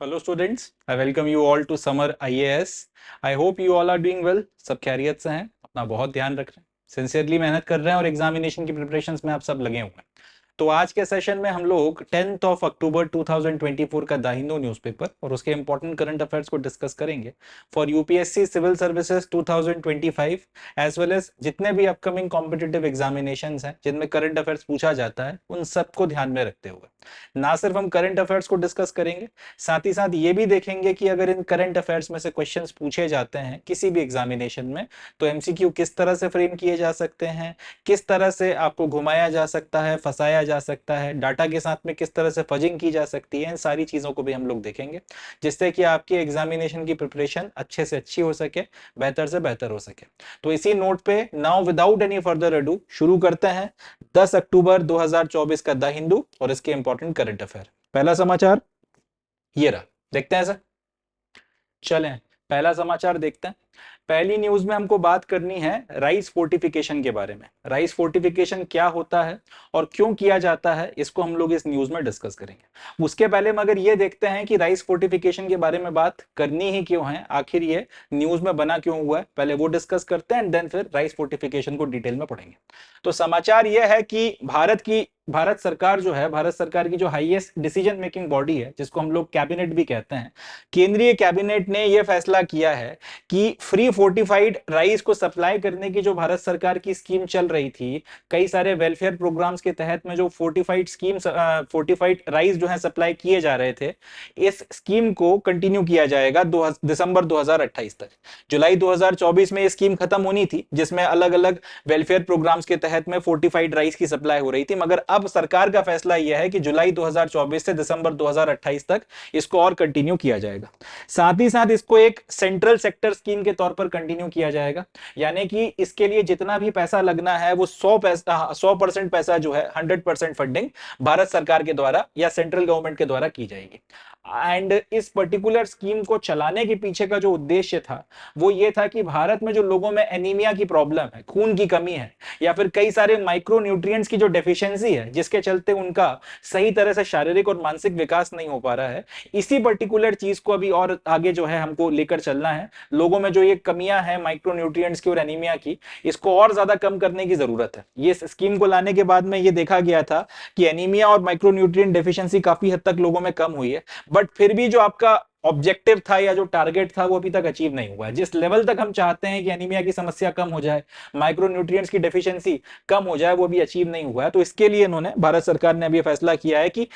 Hello students, I welcome you all to summer IAS. I hope you all are doing well. सब खैरियत से हैं, अपना बहुत ध्यान रख रहे हैं, सिंसियरली मेहनत कर रहे हैं और एग्जामिनेशन की प्रिपरेशंस में आप सब लगे हुए हैं। तो आज के सेशन में हम लोग 10th ऑफ अक्टूबर 2024 का द हिंदू न्यूज़पेपर और उसके इंपॉर्टेंट करंट अफेयर्स को डिस्कस करेंगे for UPSC civil services 2025 as well as जितने भी अपकमिंग कॉम्पिटिटिव एग्जामिनेशंस हैं जिनमें करंट अफेयर्स पूछा जाता है उन सबको ध्यान में रखते हुए ना सिर्फ हम करंट अफेयर्स को डिस्कस करेंगे, साथ ही साथ ये भी देखेंगे कि अगर इन करंट अफेयर्स में से क्वेश्चंस पूछे जाते हैं किसी भी एग्जामिनेशन में तो एमसीक्यू किस तरह से फ्रेम किए जा सकते हैं, किस तरह से आपको घुमाया जा सकता है, फंसाया जा सकता है, डाटा के साथ में किस तरह से फजिंग की जा सकती है, इन सारी चीजों को भी हम लोग देखेंगे जिससे कि आपकी एग्जामिनेशन की प्रिपरेशन अच्छे से अच्छी हो सके, बेहतर से बेहतर हो सके। तो इसी नोट पे now without any further ado शुरू करते हैं 10 अक्टूबर 2024 का द हिंदू और इसके इंपॉर्टेंट करंट अफेयर। पहला समाचार ये रहा, देखते हैं सर। चलें, पहला समाचार देखते हैं। पहली न्यूज में हमको बात करनी है राइस फोर्टिफिकेशन के बारे में। राइस फोर्टिफिकेशन क्या होता है और क्यों किया जाता है, इसको हम लोग इस न्यूज में डिस्कस करेंगे। उसके पहले मगर ये देखते हैं कि राइस फोर्टिफिकेशन के बारे में बात करनी ही क्यों है, आखिर ये न्यूज में बना क्यों हुआ है, पहले वो डिस्कस करते हैं एंड देन फिर राइस फोर्टिफिकेशन को डिटेल में पढ़ेंगे। तो समाचार यह है कि भारत सरकार जो है, भारत सरकार की जो हाईएस्ट डिसीजन मेकिंग बॉडी है जिसको हम लोग कैबिनेट भी कहते हैं, केंद्रीय कैबिनेट ने यह फैसला किया है कि फ्री फोर्टिफाइड राइस को सप्लाई करने की जो भारत सरकार की स्कीम चल रही थी, कई सारे वेलफेयर प्रोग्राम्स के तहत में जो फोर्टिफाइड राइस जो है सप्लाई किए जा रहे थे, इस स्कीम को कंटिन्यू किया जाएगा दिसंबर 2028 तक। जुलाई 2024 में ये स्कीम खत्म होनी थी जिसमें अलग अलग वेलफेयर प्रोग्राम्स के तहत में फोर्टिफाइड राइस की सप्लाई हो रही थी, मगर अब सरकार का फैसला यह है कि जुलाई 2024 से दिसंबर 2028 तक इसको और कंटिन्यू किया जाएगा। साथ ही साथ इसको एक सेंट्रल सेक्टर स्कीम के तौर पर कंटिन्यू किया जाएगा, यानी कि इसके लिए जितना भी पैसा लगना है वो 100% पैसा जो है 100% फंडिंग भारत सरकार के द्वारा या सेंट्रल गवर्नमेंट के द्वारा की जाएगी। एंड इस पर्टिकुलर स्कीम को चलाने के पीछे का जो उद्देश्य था वो ये था कि भारत में जो लोगों में एनीमिया की प्रॉब्लम है, खून की कमी है, या फिर कई सारे माइक्रो न्यूट्रिएंट्स की जो डेफिशिएंसी है जिसके चलते उनका सही तरह से शारीरिक और मानसिक विकास नहीं हो पा रहा है, इसी पर्टिकुलर चीज को अभी और आगे जो है हमको लेकर चलना है। लोगों में जो ये कमियां हैं माइक्रो न्यूट्रिएंट्स की और एनीमिया की, इसको और ज्यादा कम करने की जरूरत है। ये स्कीम को लाने के बाद में ये देखा गया था कि एनीमिया और माइक्रो न्यूट्रिएंट डेफिशिएंसी काफी हद तक लोगों में कम हुई है, बट फिर भी जो आपका ऑब्जेक्टिव था या जो टारगेट था वो अभी तक अचीव नहीं हुआ है। जिस लेवल तक हम चाहते हैं कि एनीमिया की समस्या कम हो जाए, माइक्रो न्यूट्रिएंट्स की डेफिशिएंसी कम हो जाए, वो भी अचीव नहीं हुआ है। तो इसके लिए इन्होंने, भारत सरकार ने अभी फैसला किया है कि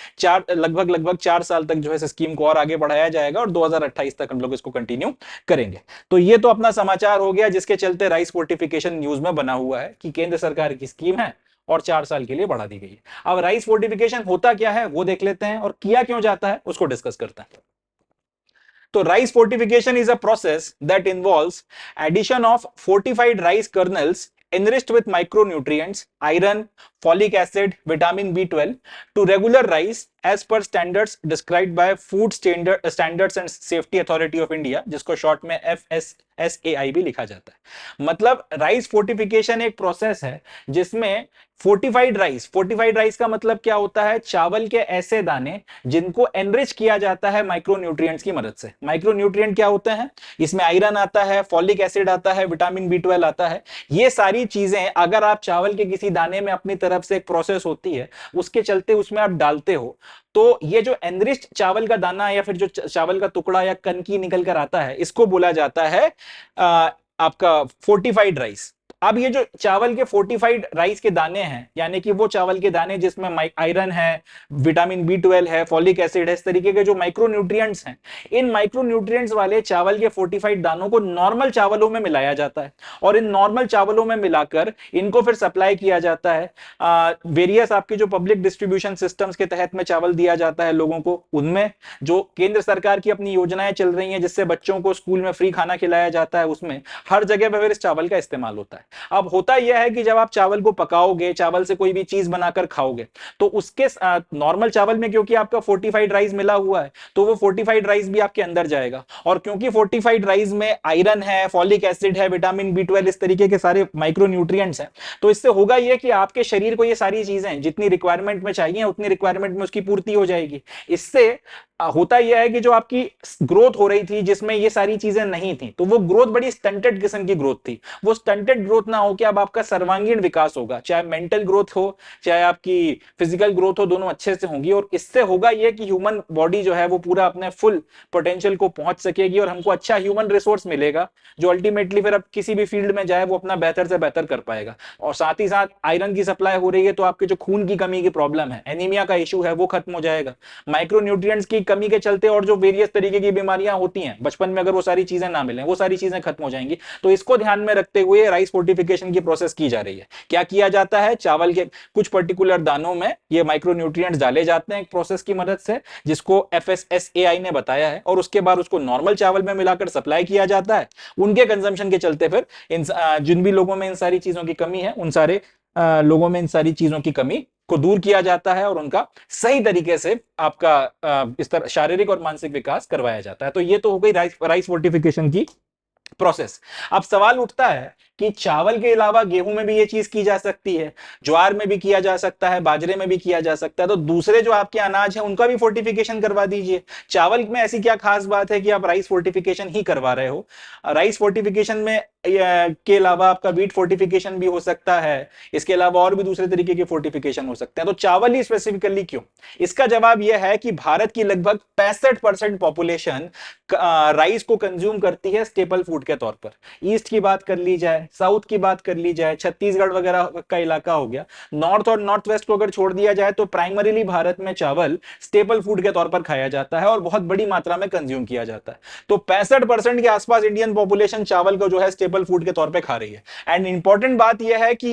लगभग 4 साल तक जो है इस स्कीम को और आगे बढ़ाया जाएगा और 2028 तक हम लोग इसको कंटिन्यू करेंगे। तो ये तो अपना समाचार हो गया जिसके चलते राइस फोर्टिफिकेशन न्यूज में बना हुआ है कि केंद्र सरकार की स्कीम है और 4 साल के लिए बढ़ा दी गई है। अब राइस फोर्टिफिकेशन होता क्या है वो देख लेते हैं और किया क्यों जाता है उसको डिस्कस करते हैं। तो rice fortification is a process that involves addition of fortified rice kernels enriched with micronutrients, iron, folic acid, vitamin B12 to regular rice as per standards described by Standards and Safety Authority of India, जिसको short में FSSAI भी लिखा जाता है। मतलब rice fortification एक process है जिसमें फोर्टिफाइड राइस का मतलब क्या होता है, चावल के ऐसे दाने जिनको एनरिच किया जाता है माइक्रो न्यूट्रिएंट्स की मदद से। माइक्रो न्यूट्रिएंट क्या होते हैं, इसमें आयरन आता है, फॉलिक एसिड आता है, विटामिन B12 आता है। ये सारी चीजें अगर आप चावल के किसी दाने में अपनी तरफ से एक प्रोसेस होती है उसके चलते उसमें आप डालते हो, तो ये जो एनरिच्ड चावल का दाना या फिर जो चावल का टुकड़ा या कनकी निकल कर आता है इसको बोला जाता है आपका फोर्टिफाइड राइस। अब ये जो चावल के फोर्टिफाइड राइस के दाने हैं, यानी कि वो चावल के दाने जिसमें आयरन है, विटामिन B12 है, फॉलिक एसिड है, इस तरीके के जो माइक्रो न्यूट्रिएंट्स हैं, इन माइक्रो न्यूट्रिएंट्स वाले चावल के फोर्टिफाइड दानों को नॉर्मल चावलों में मिलाया जाता है और इन नॉर्मल चावलों में मिलाकर इनको फिर सप्लाई किया जाता है। वेरियस आपके जो पब्लिक डिस्ट्रीब्यूशन सिस्टम्स के तहत में चावल दिया जाता है लोगों को, उनमें जो केंद्र सरकार की अपनी योजनाएं चल रही हैं जिससे बच्चों को स्कूल में फ्री खाना खिलाया जाता है, उसमें हर जगह पर फिर इस चावल का इस्तेमाल होता है। अब होता यह है कि जब आप चावल को पकाओगे, चावल से कोई भी चीज बनाकर खाओगे, तो उसके नॉर्मल चावल में क्योंकि आपका फोर्टिफाइड राइस मिला हुआ है तो वो फोर्टिफाइड राइस भी आपके अंदर जाएगा, और क्योंकि फोर्टिफाइड राइस में आयरन है, फॉलिक एसिड है, विटामिन B12, इस तरीके के सारे माइक्रो न्यूट्रिएंट्स हैं, तो इससे होगा यह कि आपके शरीर को ये सारी चीजें जितनी रिक्वायरमेंट में चाहिए उतनी रिक्वायरमेंट में उसकी पूर्ति हो जाएगी। इससे होता यह है कि जो आपकी ग्रोथ हो रही थी जिसमें ये सारी चीजें नहीं थी, तो वो ग्रोथ बड़ी स्टंटेड किस्म की ग्रोथ थी। वो स्टंटेड ग्रोथ ना हो कि अब आपका सर्वांगीण विकास होगा, चाहे मेंटल ग्रोथ हो चाहे आपकी फिजिकल ग्रोथ हो, दोनों अच्छे से होंगी। और इससे होगा यह कि ह्यूमन बॉडी जो है वो पूरा अपने फुल पोटेंशियल को पहुंच सकेगी और हमको अच्छा ह्यूमन रिसोर्स मिलेगा, जो अल्टीमेटली फिर अब किसी भी फील्ड में जाए वो अपना बेहतर से बेहतर कर पाएगा। और साथ ही साथ आयरन की सप्लाई हो रही है तो आपके जो खून की कमी की प्रॉब्लम है, एनीमिया का इशू है, वो खत्म हो जाएगा। माइक्रोन्यूट्रिएंट्स की कमी के चलते और जो वेरियस तरीके की बीमारियां होती हैं बचपन में, अगर वो सारी चीजें ना मिलें, वो सारी चीजें खत्म हो जाएंगी। तो इसको ध्यान में रखते हुए राइस फोर्टिफिकेशन की प्रोसेस की जा रही है। क्या किया जाता है, चावल के कुछ पर्टिकुलर दानों में ये माइक्रोन्यूट्रिएंट्स डाले जाते हैं एक प्रोसेस की मदद से, जिसको एफएसएसएआई ने बताया है, और उसके बाद उसको नॉर्मल चावल में मिलाकर सप्लाई किया जाता है। उनके कंजम्पशन के चलते फिर जिन भी लोगों में इन सारी चीजों की कमी है, उन सारे लोगों में इन सारी चीजों की कमी को दूर किया जाता है और उनका सही तरीके से आपका इस तरह शारीरिक और मानसिक विकास करवाया जाता है। तो ये तो हो गई राइस फोर्टिफिकेशन की प्रोसेस। अब सवाल उठता है कि चावल के अलावा गेहूं में भी ये चीज की जा सकती है, ज्वार में भी किया जा सकता है, बाजरे में भी किया जा सकता है, तो दूसरे जो आपके अनाज है उनका भी फोर्टिफिकेशन करवा दीजिए। चावल में ऐसी क्या खास बात है कि आप राइस फोर्टिफिकेशन ही करवा रहे हो? राइस फोर्टिफिकेशन में के अलावा आपका वीट फोर्टिफिकेशन भी हो सकता है, इसके अलावा और भी दूसरे तरीके के फोर्टिफिकेशन हो सकते हैं। तो चावल ही स्पेसिफिकली क्यों? इसका जवाब यह है कि भारत की लगभग 65% पॉपुलेशन राइस को कंज्यूम करती है स्टेपल फूड के तौर पर। ईस्ट की बात कर ली जाए, साउथ की बात कर ली जाए, छत्तीसगढ़ वगैरह का इलाका हो गया, नॉर्थ और नॉर्थ वेस्ट को अगर छोड़ दिया जाए तो प्राइमरीली भारत में चावल स्टेपल फूड के तौर पर खाया जाता है और बहुत बड़ी मात्रा में कंज्यूम किया जाता है। तो 65% के आसपास इंडियन पॉपुलेशन चावल को जो है स्टेपल फूड के तौर पर खा रही है। एंड इंपॉर्टेंट बात यह है कि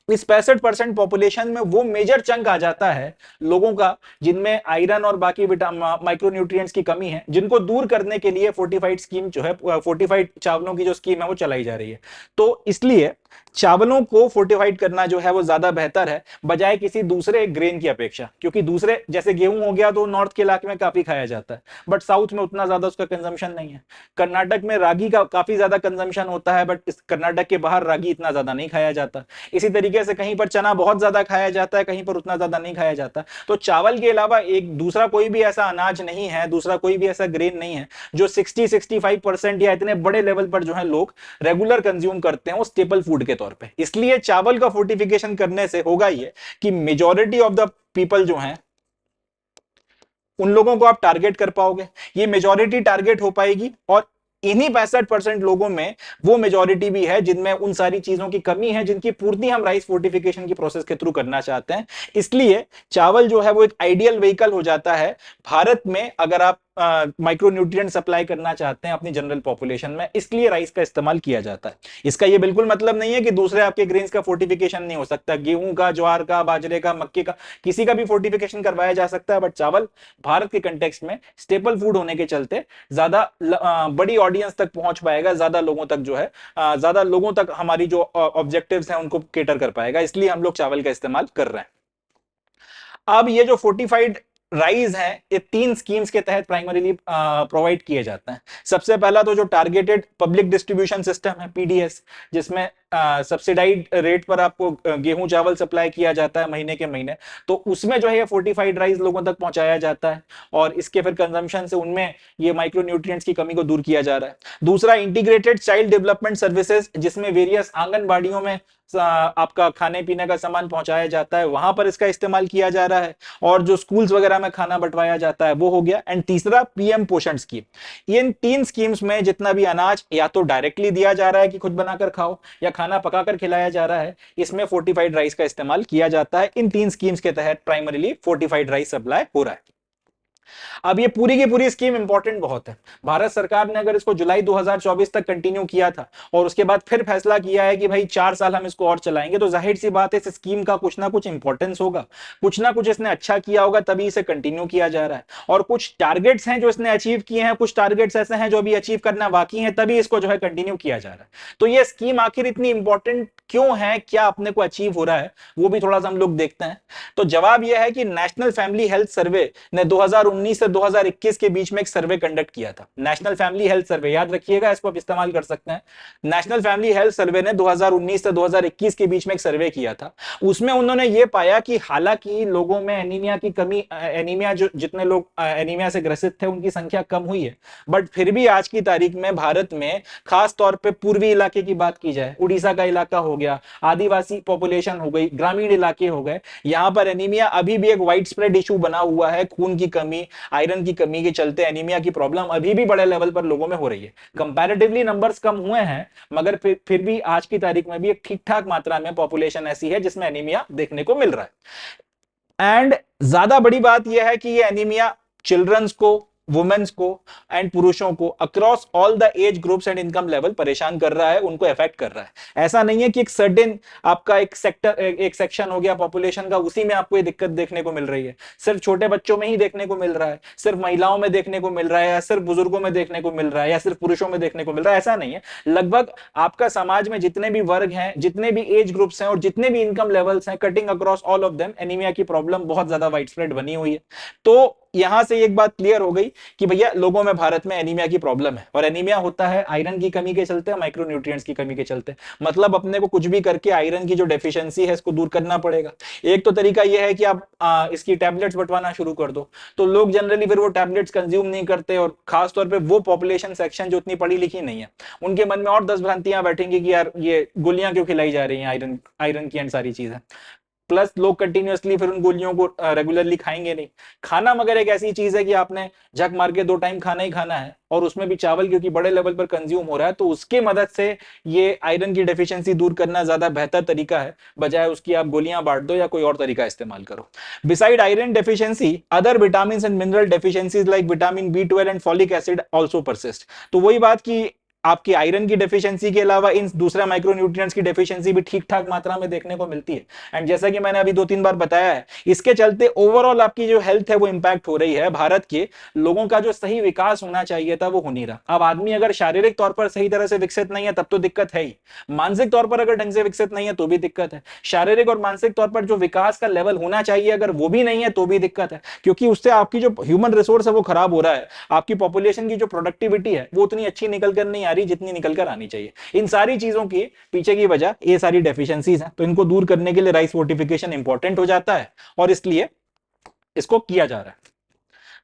इस 65% पॉपुलेशन में वो मेजर चंक आ जाता है लोगों का जिनमें आयरन और बाकी माइक्रोन्यूट्रिएंट्स की कमी है, जिनको दूर करने के लिए फोर्टिफाइड स्कीम जो है, फोर्टिफाइड चावलों की जो स्कीम है वो चलाई जा रही है। तो इसलिए चावलों को फोर्टिफाइड करना जो है वो ज्यादा बेहतर है बजाय किसी दूसरे ग्रेन की अपेक्षा, क्योंकि दूसरे जैसे गेहूं हो गया तो नॉर्थ के इलाके में काफी खाया जाता है, बट साउथ में उतना ज्यादा उसका कंजम्पशन नहीं है। कर्नाटक में रागी का काफी ज्यादा कंजम्पशन होता है, बट इस कर्नाटक के बाहर रागी इतना ज्यादा नहीं खाया जाता। इसी तरीके से कहीं पर चना बहुत ज्यादा खाया जाता है, कहीं पर उतना ज्यादा नहीं खाया जाता। तो चावल के अलावा एक दूसरा कोई भी ऐसा अनाज नहीं है, दूसरा कोई भी ऐसा ग्रेन नहीं है जो 60-65% या इतने बड़े लेवल पर जो है लोग रेगुलर कंज्यूम करते हैं वो स्टेपल फूड के तौर पे। इसलिए चावल का फोर्टिफिकेशन करने से होगा ये कि मेजॉरिटी ऑफ द पीपल जो हैं उन लोगों को आप टारगेट कर पाओगे, ये मेजॉरिटी टारगेट हो पाएगी। और इन्हीं 65% लोगों में वो मेजॉरिटी भी है जिनमें उन सारी चीजों की कमी है जिनकी पूर्ति हम राइस फोर्टिफिकेशन की प्रोसेस के थ्रू करना चाहते हैं। इसलिए चावल जो है वो एक आइडियल व्हीकल हो जाता है भारत में अगर आप माइक्रोन्यूट्रिएंट सप्लाई करना चाहते हैं अपनी जनरल पॉपुलेशन में, इसलिए राइस का इस्तेमाल किया जाता है। इसका ये बिल्कुल मतलब नहीं है कि दूसरे आपके ग्रेन्स का फोर्टिफिकेशन नहीं हो सकता, गेहूं का, ज्वार का, बाजरे का, मक्के का, किसी का भी फोर्टिफिकेशन करवाया जा सकता है। बट चावल भारत के कंटेक्स्ट में स्टेपल फूड होने के चलते ज्यादा बड़ी ऑडियंस तक पहुंच पाएगा, ज्यादा लोगों तक जो है, ज्यादा लोगों तक हमारी जो ऑब्जेक्टिव्स हैं उनको केटर कर पाएगा, इसलिए हम लोग चावल का इस्तेमाल कर रहे हैं। अब ये जो फोर्टिफाइड राइस है ये 3 स्कीम्स के तहत प्राइमरीली प्रोवाइड किए जाते हैं। सबसे पहला तो जो टारगेटेड पब्लिक डिस्ट्रीब्यूशन सिस्टम है, पीडीएस, जिसमें सब्सिडाइड रेट पर आपको गेहूं चावल सप्लाई किया जाता है महीने के महीने, तो उसमें जो है ये फोर्टिफाइड राइस लोगों तक पहुंचाया जाता है और इसके फिर कंजम्पशन से उनमें ये माइक्रोन्यूट्रिएंट्स की कमी को दूर किया जा रहा है। दूसरा, इंटीग्रेटेड चाइल्ड डेवलपमेंट सर्विसेज, जिसमें वेरियस आंगनबाड़ियों में आपका खाने पीने का सामान पहुंचाया जाता है, वहां पर इसका इस्तेमाल किया जा रहा है, और जो स्कूल्स वगैरह में खाना बंटवाया जाता है वो हो गया। एंड तीसरा, पीएम पोषण स्कीम। इन 3 स्कीम्स में जितना भी अनाज या तो डायरेक्टली दिया जा रहा है कि खुद बनाकर खाओ, या खाना पकाकर खिलाया जा रहा है, इसमें फोर्टिफाइड राइस का इस्तेमाल किया जाता है। इन 3 स्कीम्स के तहत प्राइमरीली फोर्टिफाइड राइस सप्लाई हो रहा है। अब ये पूरी की पूरी स्कीम इंपॉर्टेंट बहुत है। भारत सरकार ने अगर इसको जुलाई 2024 तक कंटिन्यू किया था और उसके बाद फिर फैसला किया है कि भाई 4 साल हम इसको और चलाएंगे, तो जाहिर सी बात है इस स्कीम का कुछ ना कुछ इंपॉर्टेंस होगा, कुछ ना कुछ इसने अच्छा किया होगा, तभी इसे कंटिन्यू किया जा रहा है। और कुछ टारगेट्स हैं जो इसने अचीव किए हैं, कुछ टारगेट्स ऐसे हैं जो अभी अचीव करना बाकी है, तभी इसको जो है कंटिन्यू किया जा रहा है। तो ये स्कीम आखिर इतनी इंपॉर्टेंट क्यों है, क्या अपने को अचीव हो रहा है, वो भी थोड़ा सा हम लोग देखते हैं। तो जवाब यह है कि नेशनल फैमिली हेल्थ सर्वे ने 2019 से 2021 के बीच में एक सर्वे कंडक्ट किया था। नेशनल फैमिली हेल्थ सर्वे, याद रखिएगा, इसको आप इस्तेमाल कर सकते हैं। नेशनल फैमिली हेल्थ सर्वे ने 2019 से 2021 के बीच में एक सर्वे किया था। उसमें उन्होंने ये पाया कि हालांकि लोगों में एनीमिया की कमी, एनीमिया जो जितने लोग एनीमिया से ग्रसित थे उनकी संख्या कम हुई है, बट फिर भी आज की तारीख में भारत में खास तौर पे पूर्वी इलाके की बात की जाए, उड़ीसा का इलाका हो गया, आदिवासी पॉपुलेशन हो गई, ग्रामीण इलाके हो गए, यहां पर एनीमिया अभी भी एक वाइड स्प्रेड इशू बना हुआ है। खून की कमी, आयरन की कमी के चलते एनीमिया की प्रॉब्लम अभी भी बड़े लेवल पर लोगों में हो रही है। कंपैरेटिवली नंबर्स कम हुए हैं, मगर फिर भी आज की तारीख में भी एक ठीक ठाक मात्रा में पॉपुलेशन ऐसी है जिसमें एनीमिया देखने को मिल रहा है। एंड ज्यादा बड़ी बात यह है कि ये एनीमिया चिल्ड्रंस को, वुमेन्स को एंड पुरुषों को across all the age groups and income level परेशान कर रहा है, उनको अफेक्ट कर रहा है। ऐसा नहीं है कि एक सर्टेन आपका एक सेक्टर, एक सेक्शन हो गया पॉपुलेशन का, उसी में आपको ये दिक्कत देखने को मिल रही है। सिर्फ छोटे बच्चों में ही देखने को मिल रहा है, सिर्फ महिलाओं में देखने को मिल रहा है, या सिर्फ बुजुर्गों में देखने को मिल रहा है, या सिर्फ पुरुषों में देखने को मिल रहा है, ऐसा नहीं है। लगभग आपका समाज में जितने भी वर्ग हैं, जितने भी एज ग्रुप्स हैं और जितने भी इनकम लेवल्स हैं, cutting across all of them anaemia की प्रॉब्लम बहुत ज्यादा वाइड स्प्रेड बनी हुई है। तो यहां से एक बात क्लियर हो गई कि भैया लोगों में भारत में एनीमिया की प्रॉब्लम है, और एनीमिया होता है आयरन की कमी के चलते, माइक्रोन्यूट्रिएंट्स की कमी के चलते। मतलब अपने को कुछ भी करके आयरन की जो डेफिशिएंसी है इसको दूर करना पड़ेगा। एक तो तरीका यह है कि आप इसकी टैबलेट्स बंटवाना शुरू कर दो, तो लोग जनरली फिर वो टैबलेट्स कंज्यूम नहीं करते, और खासतौर पर वो पॉपुलेशन सेक्शन जो उतनी पढ़ी लिखी नहीं है, उनके मन में और 10 भ्रांतियां बैठेंगी कि यार ये गोलियां क्यों खिलाई जा रही हैं आयरन की एंड सारी चीजें। प्लस लोग कंटिन्यूअसली फिर उन गोलियों को रेगुलरली खाएंगे नहीं। खाना मगर एक ऐसी चीज है कि आपने झक मार के 2 टाइम खाना ही खाना है, और उसमें भी चावल क्योंकि बड़े लेवल पर कंज्यूम हो रहा है, तो उसके मदद से ये आयरन की डेफिशिएंसी दूर करना ज्यादा बेहतर तरीका है, बजाय उसकी आप गोलियां बांट दो या कोई और तरीका इस्तेमाल करो। Beside iron deficiency, other vitamin and mineral deficiencies like vitamin B12 and folic acid also persist. तो वही बात की आपकी आयरन की डेफिशिएंसी के अलावा इन दूसरा माइक्रोन्यूट्रिएंट्स की डेफिशिएंसी भी ठीक ठाक मात्रा में देखने को मिलती है। एंड जैसा कि मैंने अभी 2-3 बार बताया है, इसके चलते ओवरऑल आपकी जो हेल्थ है वो इंपैक्ट हो रही है। भारत के लोगों का जो सही विकास होना चाहिए था वो हो नहीं रहा। अब आदमी अगर शारीरिक तौर पर सही तरह से विकसित नहीं है तब तो दिक्कत है ही, मानसिक तौर पर अगर ढंग से विकसित नहीं है तो भी दिक्कत है। शारीरिक और मानसिक तौर पर जो विकास का लेवल होना चाहिए अगर वो भी नहीं है तो भी दिक्कत है, क्योंकि उससे आपकी जो ह्यूमन रिसोर्स है वो खराब हो रहा है। आपकी पॉपुलेशन की जो प्रोडक्टिविटी है वो उतनी अच्छी निकल कर नहीं आ रही जितनी निकल कर आनी चाहिए। इन सारी चीजों की पीछे की वजह ये सारी डेफिशिएंसीज हैं, तो इनको दूर करने के लिए राइस फोर्टिफिकेशन इंपॉर्टेंट हो जाता है, और इसलिए इसको किया जा रहा है।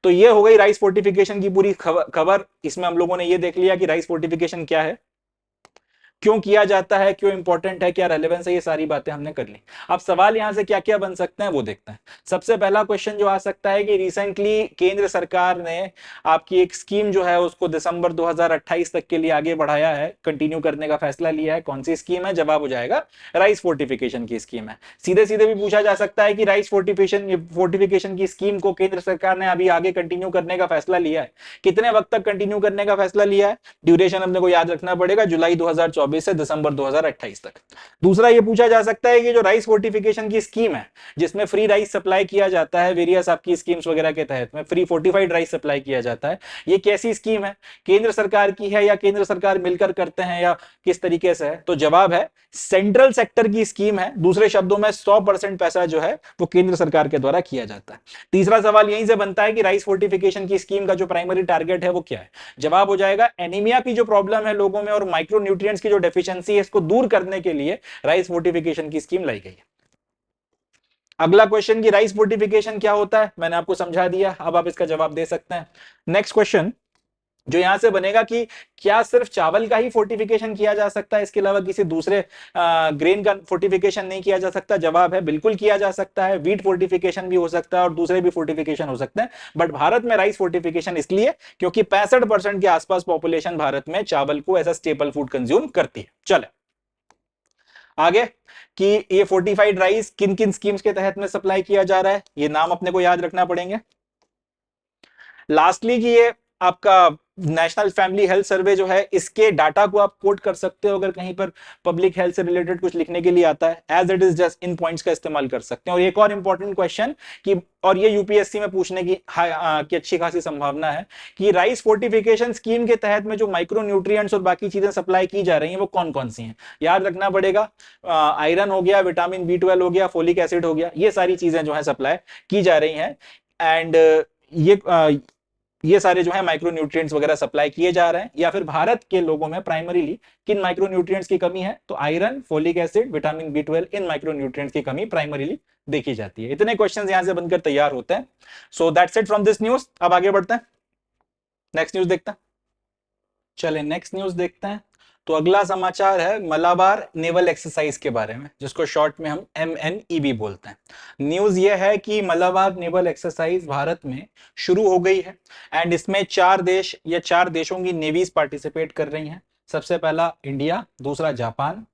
तो ये हो गई राइस फोर्टिफिकेशन की पूरी खबर। इसमें हम लोगों ने ये देख लिया कि राइस फोर्टिफिकेशन क्या है, क्यों किया जाता है, क्यों इंपॉर्टेंट है, क्या रेलेवेंस है, ये सारी बातें हमने कर ली। अब सवाल यहां से क्या क्या बन सकते हैं वो देखते हैं। सबसे पहला क्वेश्चन जो आ सकता है कि रिसेंटली केंद्र सरकार ने आपकी एक स्कीम जो है उसको दिसंबर 2028 तक के लिए आगे बढ़ाया है, कंटिन्यू करने का फैसला लिया है। कौन सी स्कीम है? जवाब हो जाएगा राइस फोर्टिफिकेशन की स्कीम है। सीधे सीधे भी पूछा जा सकता है कि राइस फोर्टिफिकेशन की स्कीम को केंद्र सरकार ने अभी आगे कंटिन्यू करने का फैसला लिया है। कितने वक्त तक कंटिन्यू करने का फैसला लिया है? ड्यूरेशन अपने को याद रखना पड़ेगा, जुलाई 2024 से दिसंबर 2028 तक। दूसरा ये पूछा जा सकता है कि जो राइस फोर्टिफिकेशन की स्कीम है जिसमें फ्री राइस सप्लाई किया जाता है, वेरियस आपकी स्कीम्स वगैरह के तहत में फ्री फोर्टिफाइड राइस सप्लाई किया जाता है, ये कैसी स्कीम है? केंद्र सरकार की है या केंद्र सरकार मिलकर करते हैं या किस तरीके से है? तो जवाब है सेंट्रल सेक्टर की स्कीम है। दूसरे शब्दों में 100% पैसा जो है वो केंद्र सरकार के द्वारा किया जाता है। तीसरा सवाल यहीं से बनता है कि राइस फोर्टिफिकेशन की स्कीम का जो प्राइमरी टारगेट है वो क्या है? जवाब हो जाएगा एनीमिया की जो प्रॉब्लम है लोगों में और माइक्रोन्यूट्रिएंट्स की जो डेफिशिएंसी है इसको दूर करने के लिए राइस फोर्टिफिकेशन की स्कीम लाई गई है। अगला क्वेश्चन कि राइस फोर्टिफिकेशन क्या होता है, मैंने आपको समझा दिया, अब आप इसका जवाब दे सकते हैं। नेक्स्ट क्वेश्चन जो यहां से बनेगा कि क्या सिर्फ चावल का ही फोर्टिफिकेशन किया जा सकता है, इसके अलावा किसी दूसरे ग्रेन का फोर्टिफिकेशन नहीं किया जा सकता? जवाब है बिल्कुल किया जा सकता है। व्हीट फोर्टिफिकेशन भी हो सकता है और दूसरे भी फोर्टिफिकेशन हो सकते हैं, बट भारत में राइस फोर्टिफिकेशन इसलिए क्योंकि 65% के आसपास पॉपुलेशन भारत में चावल को as a staple food consume करती है। चले आगे कि ये फोर्टिफाइड राइस किन किन स्कीम्स के तहत में सप्लाई किया जा रहा है, ये नाम अपने को याद रखना पड़ेंगे। लास्टली कि ये आपका नेशनल फैमिली हेल्थ सर्वे जो है, इसके डाटा को आप कोट कर सकते हो अगर कहीं पर पब्लिक हेल्थ से रिलेटेड कुछ लिखने के लिए आता है, as it is just in points का इस्तेमाल कर सकते हैं। और एक और इंपॉर्टेंट क्वेश्चन कि, और ये यूपीएससी में पूछने की अच्छी खासी संभावना है कि राइस फोर्टिफिकेशन स्कीम के तहत में जो माइक्रो न्यूट्रिएंट्स और बाकी चीजें सप्लाई की जा रही हैं वो कौन कौन सी हैं। याद रखना पड़ेगा, आयरन हो गया, विटामिन B12 हो गया, फोलिक एसिड हो गया, ये सारी चीजें जो है सप्लाई की जा रही हैं। एंड ये सारे जो है माइक्रो न्यूट्रिएंट्स वगैरह सप्लाई किए जा रहे हैं, या फिर भारत के लोगों में प्राइमरीली किन माइक्रो न्यूट्रिएंट्स की कमी है, तो iron, folic acid, vitamin B12, इन माइक्रो न्यूट्रिएंट्स की कमी प्राइमरीली देखी जाती है। इतने क्वेश्चंस यहां से बनकर तैयार होते हैं। So that's it from this news. अब आगे बढ़ते हैं, नेक्स्ट न्यूज देखते हैं। चले नेक्स्ट न्यूज देखते हैं। तो अगला समाचार है मलाबार नेवल एक्सरसाइज के बारे में, जिसको शॉर्ट में हम MNEB बोलते हैं। न्यूज ये है कि मलाबार नेवल एक्सरसाइज भारत में शुरू हो गई है, एंड इसमें 4 देश या 4 देशों की नेवीज पार्टिसिपेट कर रही हैं। सबसे पहला इंडिया, दूसरा जापान,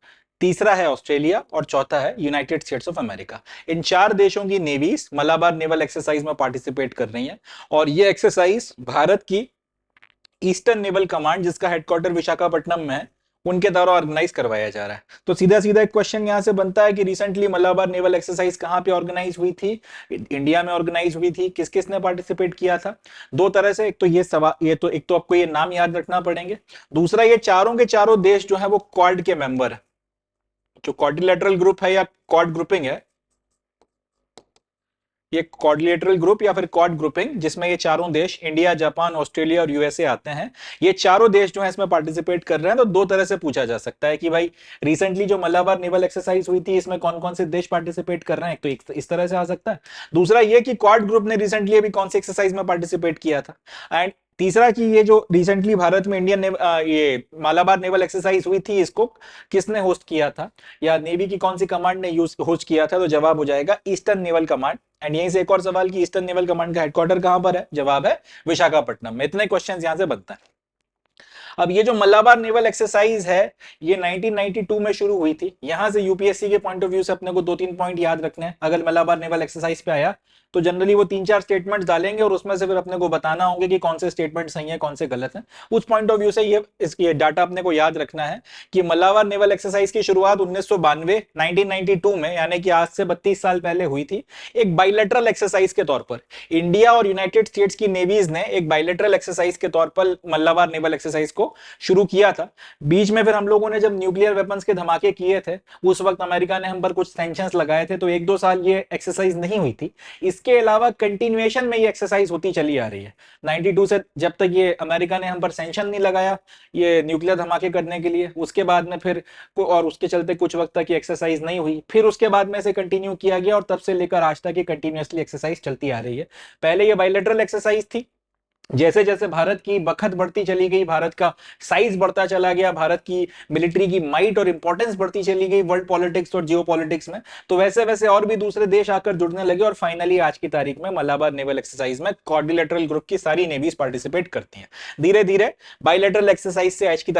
तीसरा है ऑस्ट्रेलिया और चौथा है यूनाइटेड स्टेट्स ऑफ अमेरिका। इन 4 देशों की नेवीज मलाबार नेवल एक्सरसाइज में पार्टिसिपेट कर रही हैं, और ये एक्सरसाइज भारत की ईस्टर्न नेवल कमांड, जिसका हेडक्वार्टर विशाखापट्टनम में है, उनके द्वारा ऑर्गेनाइज करवाया जा रहा है। तो सीधा सीधा एक क्वेश्चन यहां से बनता है कि रिसेंटली मलाबार नेवल एक्सरसाइज कहां पे ऑर्गेनाइज हुई थी। इंडिया में ऑर्गेनाइज हुई थी। किस किस ने पार्टिसिपेट किया था? 2 तरह से, एक तो ये सवाल, एक तो आपको ये नाम याद रखना पड़ेंगे, दूसरा ये चारों के चारों देश जो है वो क्वाड के मेंबर है। जो क्वाड्रिलेटरल ग्रुप है या क्वाड ग्रुपिंग है, ये क्वाड्रिलेटरल ग्रुप या फिर क्वाड ग्रुपिंग, जिसमें ये चारों देश इंडिया, जापान, ऑस्ट्रेलिया और यूएसए आते हैं, ये चारों देश जो है इसमें पार्टिसिपेट कर रहे हैं। तो 2 तरह से पूछा जा सकता है कि भाई रिसेंटली जो मलाबार नेवल एक्सरसाइज हुई थी, इसमें कौन कौन से देश पार्टिसिपेट कर रहे हैं। एक तो इस तरह से आ सकता है, दूसरा ये कि क्वाड ग्रुप ने रिसेंटली अभी कौन सी एक्सरसाइज में पार्टिसिपेट किया था, एंड तीसरा कि ये जो रिसेंटली भारत में ये मालाबार नेवल एक्सरसाइज हुई थी, इसको किसने होस्ट किया था, या नेवी की कौन सी कमांड ने होस्ट किया था। तो जवाब हो जाएगा ईस्टर्न नेवल कमांड। एंड यहीं से एक और सवाल कि ईस्टर्न नेवल कमांड का हेडक्वार्टर कहां पर है, जवाब है विशाखापट्टनम में। इतने क्वेश्चंस यहां से बनते हैं। अब ये जो मलाबार नेवल एक्सरसाइज है, ये 1992 में शुरू हुई थी। यहां से यूपीएससी के पॉइंट ऑफ व्यू से अपने को 2-3 पॉइंट याद रखने हैं। अगर मलाबार नेवल एक्सरसाइज पे आया तो जनरली वो 3-4 स्टेटमेंट डालेंगे, और उसमें से फिर अपने को बताना होंगे कि कौन से स्टेटमेंट सही है, कौन से गलत है। उस पॉइंट ऑफ व्यू से ये डाटा अपने को याद रखना है कि मलाबार नेवल एक्सरसाइज की शुरुआत 1992 में, यानी कि आज से 32 साल पहले हुई थी, एक बाइलेटरल एक्सरसाइज के तौर पर। इंडिया और यूनाइटेड स्टेट्स की नेवीज ने एक बाइलेटरल एक्सरसाइज के तौर पर मलाबार नेवल एक्सरसाइज को शुरू किया था। बीच में फिर हम लोगों ने जब न्यूक्लियर वेपन्स के धमाके किए थे, उस वक्त अमेरिका ने हम पर कुछ सैंक्शंस लगाए थे, तो 1-2 साल ये एक्सरसाइज नहीं हुई थी। इसके अलावा कंटिन्यूएशन में ये एक्सरसाइज होती चली आ रही है 92 से, जब तक ये अमेरिका ने हम पर सैंक्शन नहीं लगाया ये न्यूक्लियर धमाके करने के लिए। उसके बाद में फिर और उसके चलते कुछ वक्त तक ये एक्सरसाइज नहीं हुई, फिर उसके बाद में से कंटिन्यू किया गया, और तब से लेकर आज तक ये कंटिन्यूअसली एक्सरसाइज चलती आ रही है। पहले ये बायलैटरल एक्सरसाइज थी, जैसे जैसे भारत की बखत बढ़ती चली गई, भारत का साइज बढ़ता चला गया, भारत की मिलिट्री की माइट और इंपॉर्टेंस बढ़ती चली गई वर्ल्ड पॉलिटिक्स और जियो पॉलिटिक्स में, तो वैसे वैसे और भी दूसरे देश आकर जुड़ने लगे, और फाइनली आज की तारीख में मलाबार नेवल एक्सरसाइज में क्वाड्रिलेटरल ग्रुप की सारी नेवीज पार्टिसिपेट करती हैं। धीरे धीरे बायलैटरल एक्सरसाइज से आज की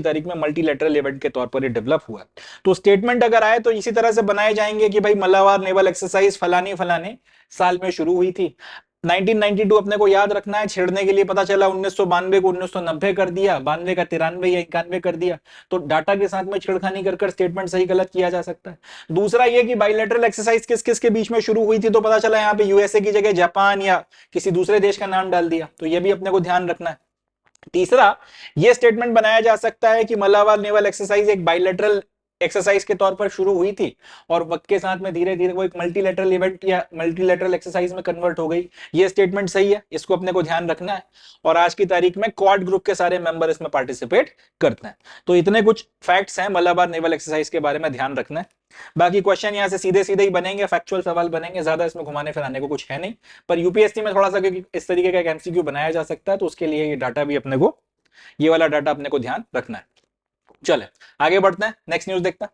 तारीख में मल्टीलेटरल इवेंट के तौर पर ये डेवलप हुआ। तो स्टेटमेंट अगर आए तो इसी तरह से बनाए जाएंगे कि भाई मलाबार नेवल एक्सरसाइज फलाने फलाने साल में शुरू हुई थी। 1992 अपने को याद रखना है, छेड़ने के लिए पता चला 1992 को 1990 कर दिया, 92 का 93 या 91 कर दिया, तो डाटा के साथ में छेड़खानी कर स्टेटमेंट सही गलत किया जा सकता है। दूसरा ये कि बायलैटरल एक्सरसाइज किस किस के बीच में शुरू हुई थी, तो पता चला यहाँ पे यूएसए की जगह जापान या किसी दूसरे देश का नाम डाल दिया, तो ये भी अपने को ध्यान रखना है। तीसरा ये स्टेटमेंट बनाया जा सकता है कि मलाबार नेवल एक्सरसाइज एक बायलैटरल एक्सरसाइज के तौर पर शुरू हुई थी, और वक्त के साथ में धीरे धीरे वो एक मल्टीलेटरल इवेंट या मल्टीलेटरल एक्सरसाइज में कन्वर्ट हो गई। ये स्टेटमेंट सही है, इसको अपने को ध्यान रखना है। और आज की तारीख में क्वाड ग्रुप के सारे मेंबर इसमें पार्टिसिपेट करते हैं। तो इतने कुछ फैक्ट्स हैं मलाबार नेवल एक्सरसाइज के बारे में, ध्यान रखना है। बाकी क्वेश्चन यहाँ से सीधे सीधे ही बनेंगे, फैक्चुअल सवाल बनेंगे, ज्यादा इसमें घुमाने फिराने को कुछ है नहीं। पर यूपीएससी में थोड़ा सा क्योंकि इस तरीके का एक एमसीक्यू बनाया जा सकता है, तो उसके लिए ये डाटा भी अपने को, ये वाला डाटा अपने को ध्यान रखना है। चले आगे बढ़ते हैं, नेक्स्ट न्यूज देखते हैं।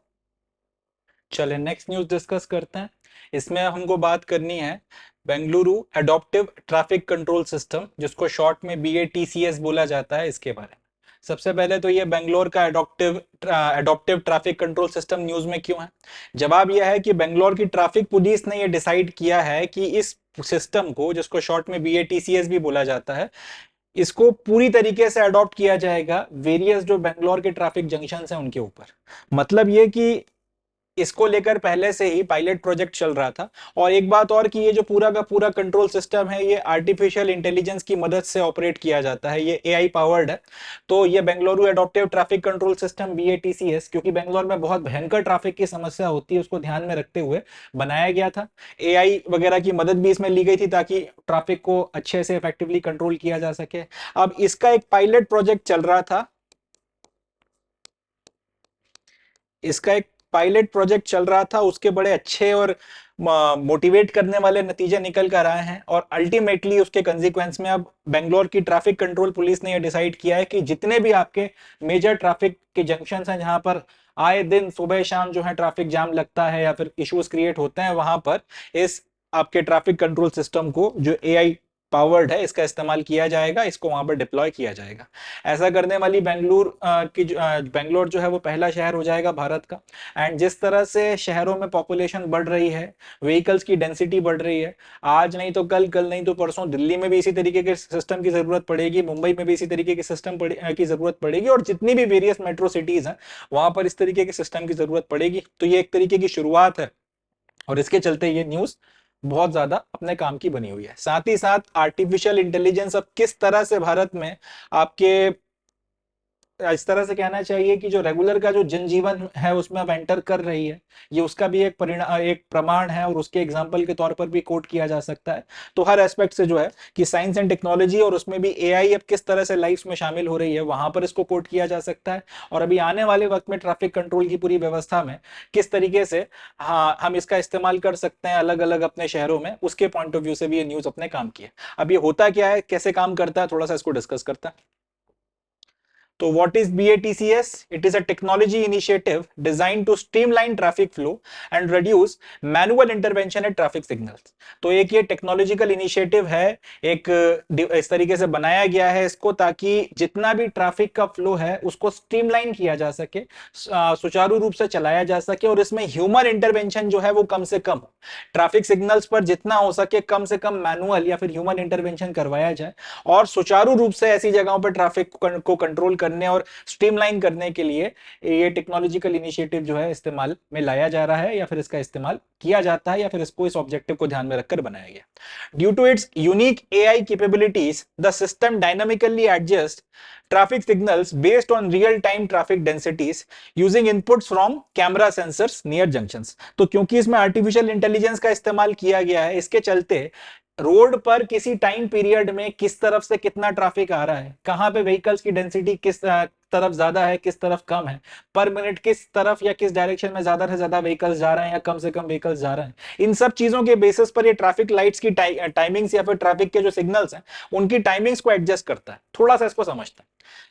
चले नेक्स्ट न्यूज डिस्कस करते हैं। इसमें हमको बात करनी है Bengaluru adaptive traffic control system, जिसको शॉर्ट में BATCS बोला जाता है, इसके बारे में। सबसे पहले तो ये बेंगलोर का adaptive traffic control system news में क्यों है? जवाब यह है कि बेंगलोर की ट्रैफिक पुलिस ने यह डिसाइड किया है कि इस सिस्टम को, जिसको शॉर्ट में BATCS भी बोला जाता है, इसको पूरी तरीके से अडॉप्ट किया जाएगा वेरियस जो बेंगलोर के ट्रैफिक जंक्शन हैं उनके ऊपर। मतलब ये कि इसको लेकर पहले से ही पायलट प्रोजेक्ट चल रहा था। और एक बात और कि ये जो पूरा का पूरा कंट्रोल सिस्टम है ये आर्टिफिशियल इंटेलिजेंस की मदद से ऑपरेट किया जाता है, ये एआई पावर्ड है। तो ये Bengaluru adaptive traffic control system BATCS, क्योंकि बेंगलोर में बहुत भयंकर ट्रैफिक की समस्या होती है, उसको ध्यान में रखते हुए बनाया गया था। एआई वगैरह की मदद भी इसमें ली गई थी ताकि ट्रैफिक को अच्छे से इफेक्टिवली कंट्रोल किया जा सके। अब इसका एक पायलट प्रोजेक्ट चल रहा था, इसका एक पायलट प्रोजेक्ट चल रहा था, उसके बड़े अच्छे और मोटिवेट करने वाले नतीजे निकल कर आए हैं। और अल्टीमेटली उसके कंसीक्वेंस में अब बेंगलोर की ट्रैफिक कंट्रोल पुलिस ने यह डिसाइड किया है कि जितने भी आपके मेजर ट्रैफिक के जंक्शन हैं जहां पर आए दिन सुबह शाम जो है ट्रैफिक जाम लगता है या फिर इश्यूज क्रिएट होते हैं, वहां पर इस आपके ट्रैफिक कंट्रोल सिस्टम को जो एआई पावर्ड है इसका इस्तेमाल किया जाएगा, इसको वहां पर डिप्लॉय किया जाएगा। ऐसा करने वाली बेंगलोर जो है वो पहला शहर हो जाएगा भारत का। एंड जिस तरह से शहरों में पॉपुलेशन बढ़ रही है, व्हीकल्स की डेंसिटी बढ़ रही है, आज नहीं तो कल, कल नहीं तो परसों दिल्ली में भी इसी तरीके के सिस्टम की जरूरत पड़ेगी, मुंबई में भी इसी तरीके के सिस्टम की जरूरत पड़ेगी, और जितनी भी वेरियस मेट्रो सिटीज हैं वहां पर इस तरीके के सिस्टम की जरूरत पड़ेगी। तो ये एक तरीके की शुरुआत है और इसके चलते ये न्यूज बहुत ज्यादा अपने काम की बनी हुई है। साथ ही साथ आर्टिफिशियल इंटेलिजेंस अब किस तरह से भारत में आपके इस तरह से कहना चाहिए कि जो रेगुलर का जो जनजीवन है उसमें अब एंटर कर रही है, ये उसका भी एक परिणाम, एक प्रमाण है और उसके एग्जाम्पल के तौर पर भी कोट किया जा सकता है। तो हर एस्पेक्ट से जो है कि साइंस एंड टेक्नोलॉजी और उसमें भी एआई अब किस तरह से लाइफ में शामिल हो रही है वहां पर इसको कोट किया जा सकता है। और अभी आने वाले वक्त में ट्रैफिक कंट्रोल की पूरी व्यवस्था में किस तरीके से हाँ हम इसका इस्तेमाल कर सकते हैं अलग अलग अपने शहरों में, उसके पॉइंट ऑफ व्यू से भी ये न्यूज अपने काम की है। अब ये होता क्या है, कैसे काम करता है, थोड़ा सा इसको डिस्कस करता है। तो what is BATCS? It is a technology initiative designed to streamline traffic flow and reduce manual intervention at traffic signals. तो एक ये टेक्नोलॉजिकल इनिशिएटिव है, एक इस तरीके से बनाया गया है इसको ताकि जितना भी ट्रैफिक का फ्लो है उसको स्ट्रीमलाइन किया जा सके, सुचारू रूप से चलाया जा सके और इसमें ह्यूमन इंटरवेंशन जो है वो कम से कम हो। ट्रैफिक सिग्नल्स पर जितना हो सके कम से कम मैनुअल या फिर ह्यूमन इंटरवेंशन करवाया जाए और सुचारू रूप से ऐसी जगहों पर ट्रैफिक को कंट्रोल करने और स्ट्रीमलाइन करने के लिए ये टेक्नोलॉजिकल इनिशिएटिव जो है इस्तेमाल में लाया जा रहा है या फिर इसका इस्तेमाल किया जाता है या फिर इसको इस ऑब्जेक्टिव को ध्यान में रखकर बनाया गया। Due to its unique AI capabilities the system dynamically adjust traffic signals based on real time traffic densities using inputs from camera sensors near junctions। तो क्योंकि इसमें आर्टिफिशियल इंटेलिजेंस का इस्तेमाल किया गया है, इसके चलते रोड पर किसी टाइम पीरियड में किस तरफ से कितना ट्रैफिक आ रहा है, कहां पे व्हीकल्स की डेंसिटी किस तरफ ज्यादा है किस तरफ कम है, पर मिनट किस तरफ या किस डायरेक्शन में ज्यादा से ज्यादा व्हीकल्स जा रहे हैं या कम से कम व्हीकल्स जा रहे हैं, इन सब चीजों के बेसिस पर ये ट्रैफिक लाइट्स की टाइमिंग्स या फिर ट्रैफिक के जो सिग्नल्स हैं उनकी टाइमिंग्स को एडजस्ट करता है। थोड़ा सा इसको समझता है।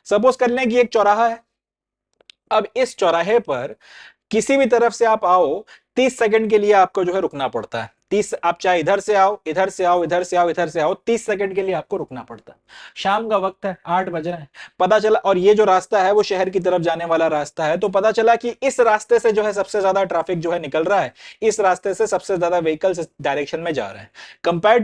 सपोज कर लें कि एक चौराहा है, अब इस चौराहे पर किसी भी तरफ से आप आओ 30 सेकंड के लिए आपको जो है रुकना पड़ता है। 30, आप चाहे इधर से आओ इधर से आओ इधर से आओ इधर से आओ, 30 सेकंड के लिए आपको रुकना पड़ता है। शाम का वक्त है, 8 बज रहे हैं, पता चला, और ये जो रास्ता है वो शहर की तरफ जाने वाला रास्ता है, तो पता चला कि इस रास्ते से जो है सबसे ज्यादा ट्रैफिक जो है निकल रहा है, इस रास्ते से सबसे ज्यादा व्हीकल्स इस डायरेक्शन में जा रहे हैं। कंपेयर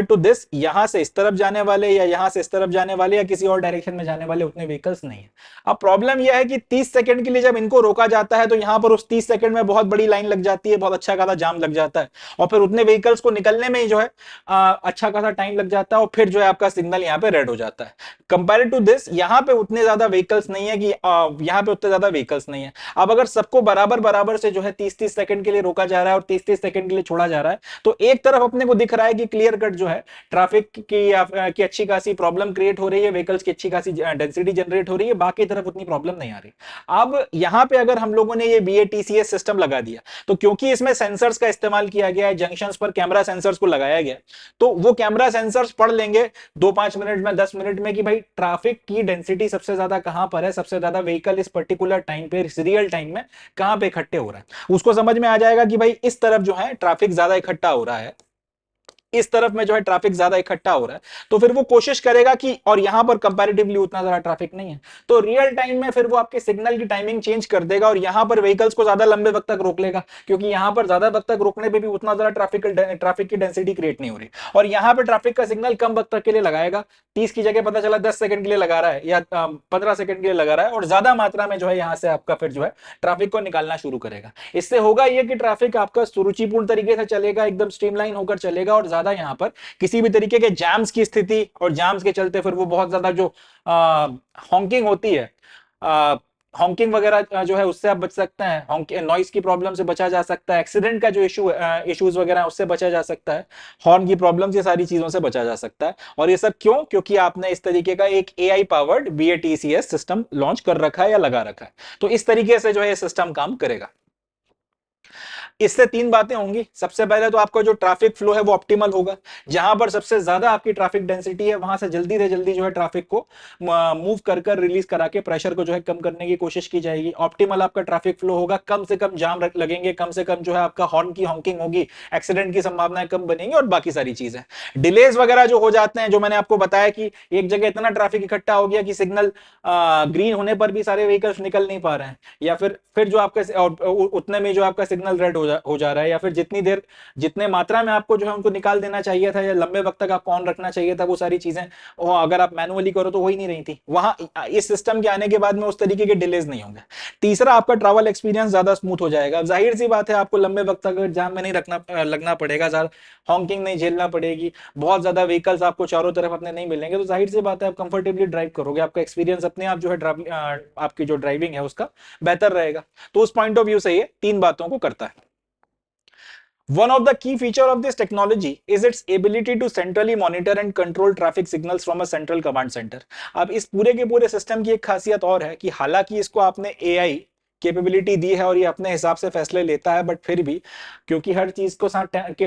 टू दिस यहां से इस तरफ जाने वाले या यहां से इस तरफ जाने वाले या किसी और डायरेक्शन में जाने वाले उतने व्हीकल्स नहीं है। अब प्रॉब्लम यह है कि 30 सेकंड के लिए जब इनको रोका जाता है तो यहां पर उस 30 सेकंड में बहुत बड़ी लाइन लग जाती है, बहुत अच्छा खासा जाम लग जाता है और फिर उतने व्हीकल्स को निकलने में ही जो है अच्छा खासा टाइम लग जाता है और फिर जो है आपका सिग्नल यहाँ पे रेड हो जाता है। कंपेयर टू दिस यहाँ पे उतने ज्यादा व्हीकल्स नहीं है कि यहाँ पे उतने ज्यादा व्हीकल्स नहीं है। अब अगर सबको बराबर बराबर से जो है 30-30 सेकंड के लिए रोका जा रहा है और 30-30 सेकंड के लिए छोड़ा जा रहा है, तो एक तरफ अपने को दिख रहा है कि क्लियर कट जो है ट्रैफिक की अच्छी खासी प्रॉब्लम क्रिएट हो रही है, व्हीकल्स की अच्छी खासी डेंसिटी जनरेट हो रही है, बाकी तरफ उतनी प्रॉब्लम नहीं आ रही। अब यहां पे अगर हम लोगों ने ये BATCS सिस्टम लगा दिया तो क्योंकि इसमें सेंसर्स का इस्तेमाल किया गया है, जंक्शंस पर कैमरा सेंसर्स को लगाया गया, तो वो कैमरा सेंसर्स पढ़ लेंगे 2-5 मिनट में 10 मिनट में कि भाई ट्रैफिक की डेंसिटी सबसे ज्यादा कहां पर है, सबसे ज्यादा व्हीकल इस पर्टिकुलर टाइम पे रियल टाइम में कहां पे इकट्ठे हो रहा है। उसको समझ में आ जाएगा कि भाई इस तरफ जो है ट्रैफिक ज्यादा इकट्ठा हो रहा है, इस तरफ में जो है ट्रैफिक ज्यादा इकट्ठा हो रहा है, तो फिर वो कोशिश करेगा कि, और यहां पर कंपैरेटिवली उतना ज्यादा ट्रैफिक नहीं है, तो रियल टाइम में फिर वो आपके सिग्नल की टाइमिंग चेंज कर देगा और यहां पर व्हीकल्स को ज्यादा लंबे वक्त तक रोक लेगा, क्योंकि यहां पर ज्यादा वक्त तक रोकने पे भी उतना ज्यादा ट्रैफिक की डेंसिटी क्रिएट नहीं हो रही, और यहां पर ट्रैफिक का सिग्नल कम वक्त तक के लिए लगाएगा, 30 की जगह पता चला 10 सेकंड के लिए लगा रहा है या 15 सेकंड के लिए लगा रहा है, और ज्यादा मात्रा में जो है यहां से आपका फिर जो है ट्रैफिक को निकालना शुरू करेगा। इससे होगा ये कि ट्रैफिक आपका सुरुचिपूर्ण तरीके से चलेगा, एकदम स्ट्रीमलाइन होकर चलेगा, और ज्यादा यहां पर किसी भी तरीके के जैम्स की स्थिति, और जैम्स के चलते फिर वो बहुत ज्यादा जो हॉन्किंग होती है, हॉन्किंग वगैरह जो है उससे आप बच सकते हैं, नॉइस की प्रॉब्लम से बचा जा सकता है, एक्सीडेंट का जो इश्यूज वगैरह उससे बचा जा सकता है, हॉर्न की प्रॉब्लम, ये सारी चीजों से बचा जा सकता है। और ये सब क्यों? क्योंकि आपने इस तरीके का एक AI powered BATCS system launch कर रखा है या लगा रखा है, तो इस तरीके से जो है सिस्टम काम करेगा। इससे तीन बातें होंगी। सबसे पहले तो आपका जो ट्रैफिक फ्लो है वो ऑप्टिमल होगा, जहां पर सबसे ज्यादा आपकी ट्रैफिक डेंसिटी है वहां से जल्दी जो है ट्रैफिक को मूव कर कर रिलीज करा के प्रेशर को जो है कम करने की कोशिश की जाएगी। ऑप्टिमल आपका ट्रैफिक फ्लो होगा, कम से कम जाम लगेंगे, कम से कम जो है आपका हॉर्न की हॉकिंग होगी, एक्सीडेंट की संभावनाएं कम बनेंगी, और बाकी सारी चीजें। डिलेज वगैरह जो हो जाते हैं, जो मैंने आपको बताया कि एक जगह इतना ट्रैफिक इकट्ठा हो गया कि सिग्नल ग्रीन होने पर भी सारे व्हीकल्स निकल नहीं पा रहे हैं, या फिर जो आपका उतने में जो आपका सिग्नल रेड हो जा रहा है, या फिर जितने मात्रा में आपको जो है उनको निकाल देना चाहिए था या लंबे वक्त तक आपको ऑन रखना चाहिए था, वो सारी चीजें अगर आप मैनुअली करो तो हो ही नहीं रही थी, वहां इस सिस्टम के आने के बाद में उस तरीके के डिलेज नहीं होंगे। तीसरा, आपका ट्रैवल एक्सपीरियंस ज्यादा स्मूथ हो जाएगा। जाहिर सी बात है, आपको लंबे वक्त तक जाम में नहीं लगना पड़ेगा, ज्यादा हॉकिंग नहीं झेलना पड़ेगी, बहुत ज्यादा व्हीकल्स आपको चारों तरफ अपने नहीं मिलेंगे, तो जाहिर सी बात है आप कंफर्टेबली ड्राइव करोगे, आपका एक्सपीरियंस अपने आप जो है आपकी जो ड्राइविंग है उसका बेहतर रहेगा। तो उस पॉइंट ऑफ व्यू से ये तीन बातों को करता है। One of the key feature of this technology is its ability to centrally monitor and control traffic signals from a central command center। अब इस पूरे के पूरे सिस्टम की एक खासियत और है कि हालांकि इसको आपने AI कैपेबिलिटी दी है और ये अपने हिसाब से फैसले लेता है, बट फिर भी क्योंकि हर चीज को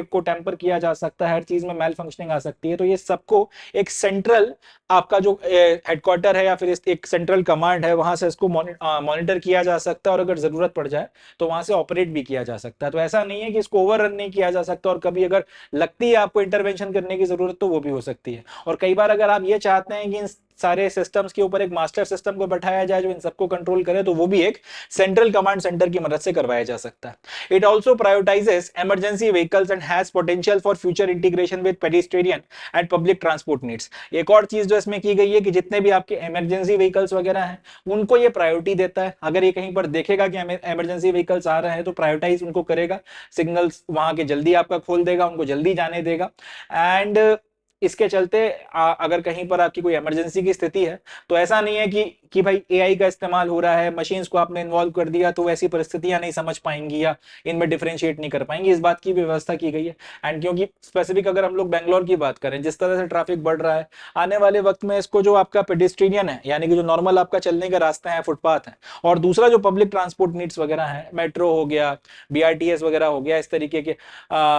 को टेम्पर किया जा सकता है, हर चीज में मेल फंक्शनिंग आ सकती है, तो ये सबको एक सेंट्रल आपका जो हेडक्वार्टर है या फिर एक सेंट्रल कमांड है, वहां से इसको मॉनिटर किया जा सकता है, और अगर जरूरत पड़ जाए तो वहां से ऑपरेट भी किया जा सकता है। तो ऐसा नहीं है कि इसको ओवररन नहीं किया जा सकता, और कभी अगर लगती है आपको इंटरवेंशन करने की जरूरत तो वो भी हो सकती है। और कई बार अगर आप ये चाहते हैं कि इन सारे सिस्टम्स के ऊपर एक मास्टर सिस्टम को बैठाया जाए जो इन सबको कंट्रोल करे, तो वो भी एक सेंट्रल कमांड सेंटर की मदद से करवाया जा सकता है। It also prioritises emergency vehicles and has potential for future integration with pedestrian and public transport needs. एक और चीज जो इसमें की गई है कि जितने भी आपके इमरजेंसी व्हीकल्स वगैरह हैं उनको ये प्रायोरिटी देता है। अगर ये कहीं पर देखेगा कि इमरजेंसी व्हीकल्स आ रहे हैं तो प्रायोरिटाइज उनको करेगा, सिग्नल्स वहां के जल्दी आपका खोल देगा, उनको जल्दी जाने देगा। एंड इसके चलते अगर कहीं पर आपकी कोई इमरजेंसी की स्थिति है तो ऐसा नहीं है कि भाई एआई का इस्तेमाल हो रहा है, मशीन्स को आपने इन्वॉल्व कर दिया तो ऐसी परिस्थितियां नहीं समझ पाएंगी या इनमें डिफरेंशिएट नहीं कर पाएंगी, इस बात की व्यवस्था की गई है। एंड क्योंकि स्पेसिफिक अगर हम लोग बेंगलोर की बात करें, जिस तरह से ट्रैफिक बढ़ रहा है, आने वाले वक्त में इसको जो आपका पेडिस्ट्रियन है यानी कि जो नॉर्मल आपका चलने का रास्ता है, फुटपाथ है, और दूसरा जो पब्लिक ट्रांसपोर्ट नीड्स वगैरह है, मेट्रो हो गया, BRTS वगैरह हो गया, इस तरीके के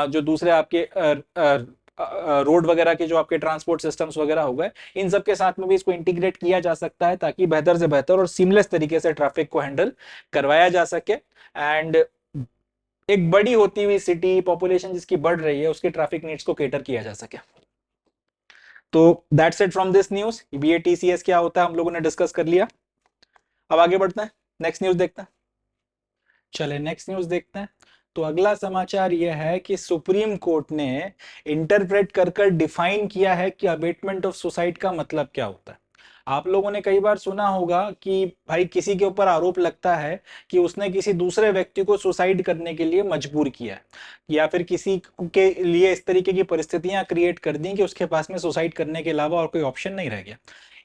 जो दूसरे आपके रोड वगैरह के जो आपके ट्रांसपोर्ट सिस्टम्स वगैरह हो गए, इन सब के साथ में भी इसको इंटीग्रेट किया जा सकता है ताकि बेहतर से बेहतर और सीमलेस तरीके से ट्रैफिक को हैंडल करवाया जा सके। एंड एक बड़ी होती हुई सिटी पॉपुलेशन जिसकी बढ़ रही है उसके ट्रैफिक नीड्स को केटर किया जा सके। तो that's it from this news. BATCS क्या होता है हम लोगों ने डिस्कस कर लिया। अब आगे बढ़ते हैं, नेक्स्ट न्यूज देखते हैं। चले नेक्स्ट न्यूज देखते हैं। तो अगला समाचार यह है कि सुप्रीम कोर्ट ने इंटरप्रेट कर कर डिफाइन किया है कि अबेटमेंट ऑफ सुसाइड का मतलब क्या होता है। आप लोगों ने कई बार सुना होगा कि भाई किसी के ऊपर आरोप लगता है कि उसने किसी दूसरे व्यक्ति को सुसाइड करने के लिए मजबूर किया है, या फिर किसी के लिए इस तरीके की परिस्थितियां क्रिएट कर दी कि उसके पास में सुसाइड करने के अलावा और कोई ऑप्शन नहीं रह गया।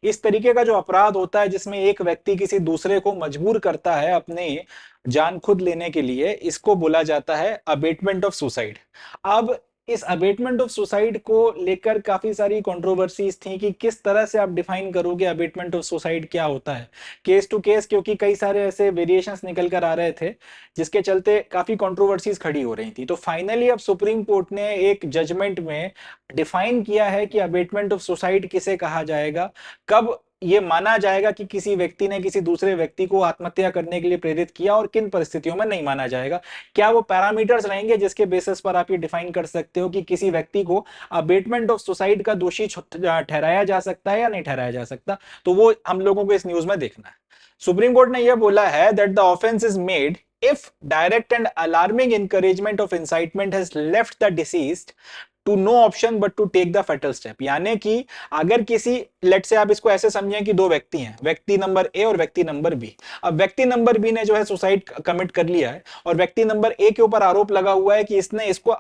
इस तरीके का जो अपराध होता है जिसमें एक व्यक्ति किसी दूसरे को मजबूर करता है अपने जान खुद लेने के लिए, इसको बोला जाता है अबेटमेंट ऑफ सुसाइड। अब इस अबेटमेंट ऑफ सुसाइड को लेकर काफी सारी कंट्रोवर्सीज थी कि किस तरह से आप डिफाइन करोगे अबेटमेंट ऑफ सुसाइड क्या होता है, केस टू केस, क्योंकि कई सारे ऐसे वेरिएशंस निकल कर आ रहे थे जिसके चलते काफी कंट्रोवर्सीज खड़ी हो रही थी। तो फाइनली अब सुप्रीम कोर्ट ने एक जजमेंट में डिफाइन किया है कि अबेटमेंट ऑफ सुसाइड किसे कहा जाएगा, कब ये माना जाएगा कि किसी व्यक्ति ने किसी दूसरे व्यक्ति को आत्महत्या करने के लिए प्रेरित किया और किन परिस्थितियों में नहीं माना जाएगा? क्या वो पैरामीटर्स रहेंगे जिसके बेसिस पर आप ये डिफाइन कर सकते हो कि किसी व्यक्ति को अबेटमेंट ऑफ सुसाइड का दोषी ठहराया जा सकता है या नहीं ठहराया जा सकता? तो वो हम लोगों को इस न्यूज में देखना है। सुप्रीम कोर्ट ने यह बोला है that the offence is made if direct and alarming encouragement of incitement has left the deceased to no option but to take the fatal step। यानी कि अगर किसी, लेट से आप इसको ऐसे समझें कि दो व्यक्ति हैं, व्यक्ति नंबर ए और व्यक्ति नंबर बी। अब व्यक्ति नंबर बी ने जो है सुसाइड कमिट कर लिया है और व्यक्ति नंबर ए के ऊपर आरोप लगा हुआ है कि इसने इसको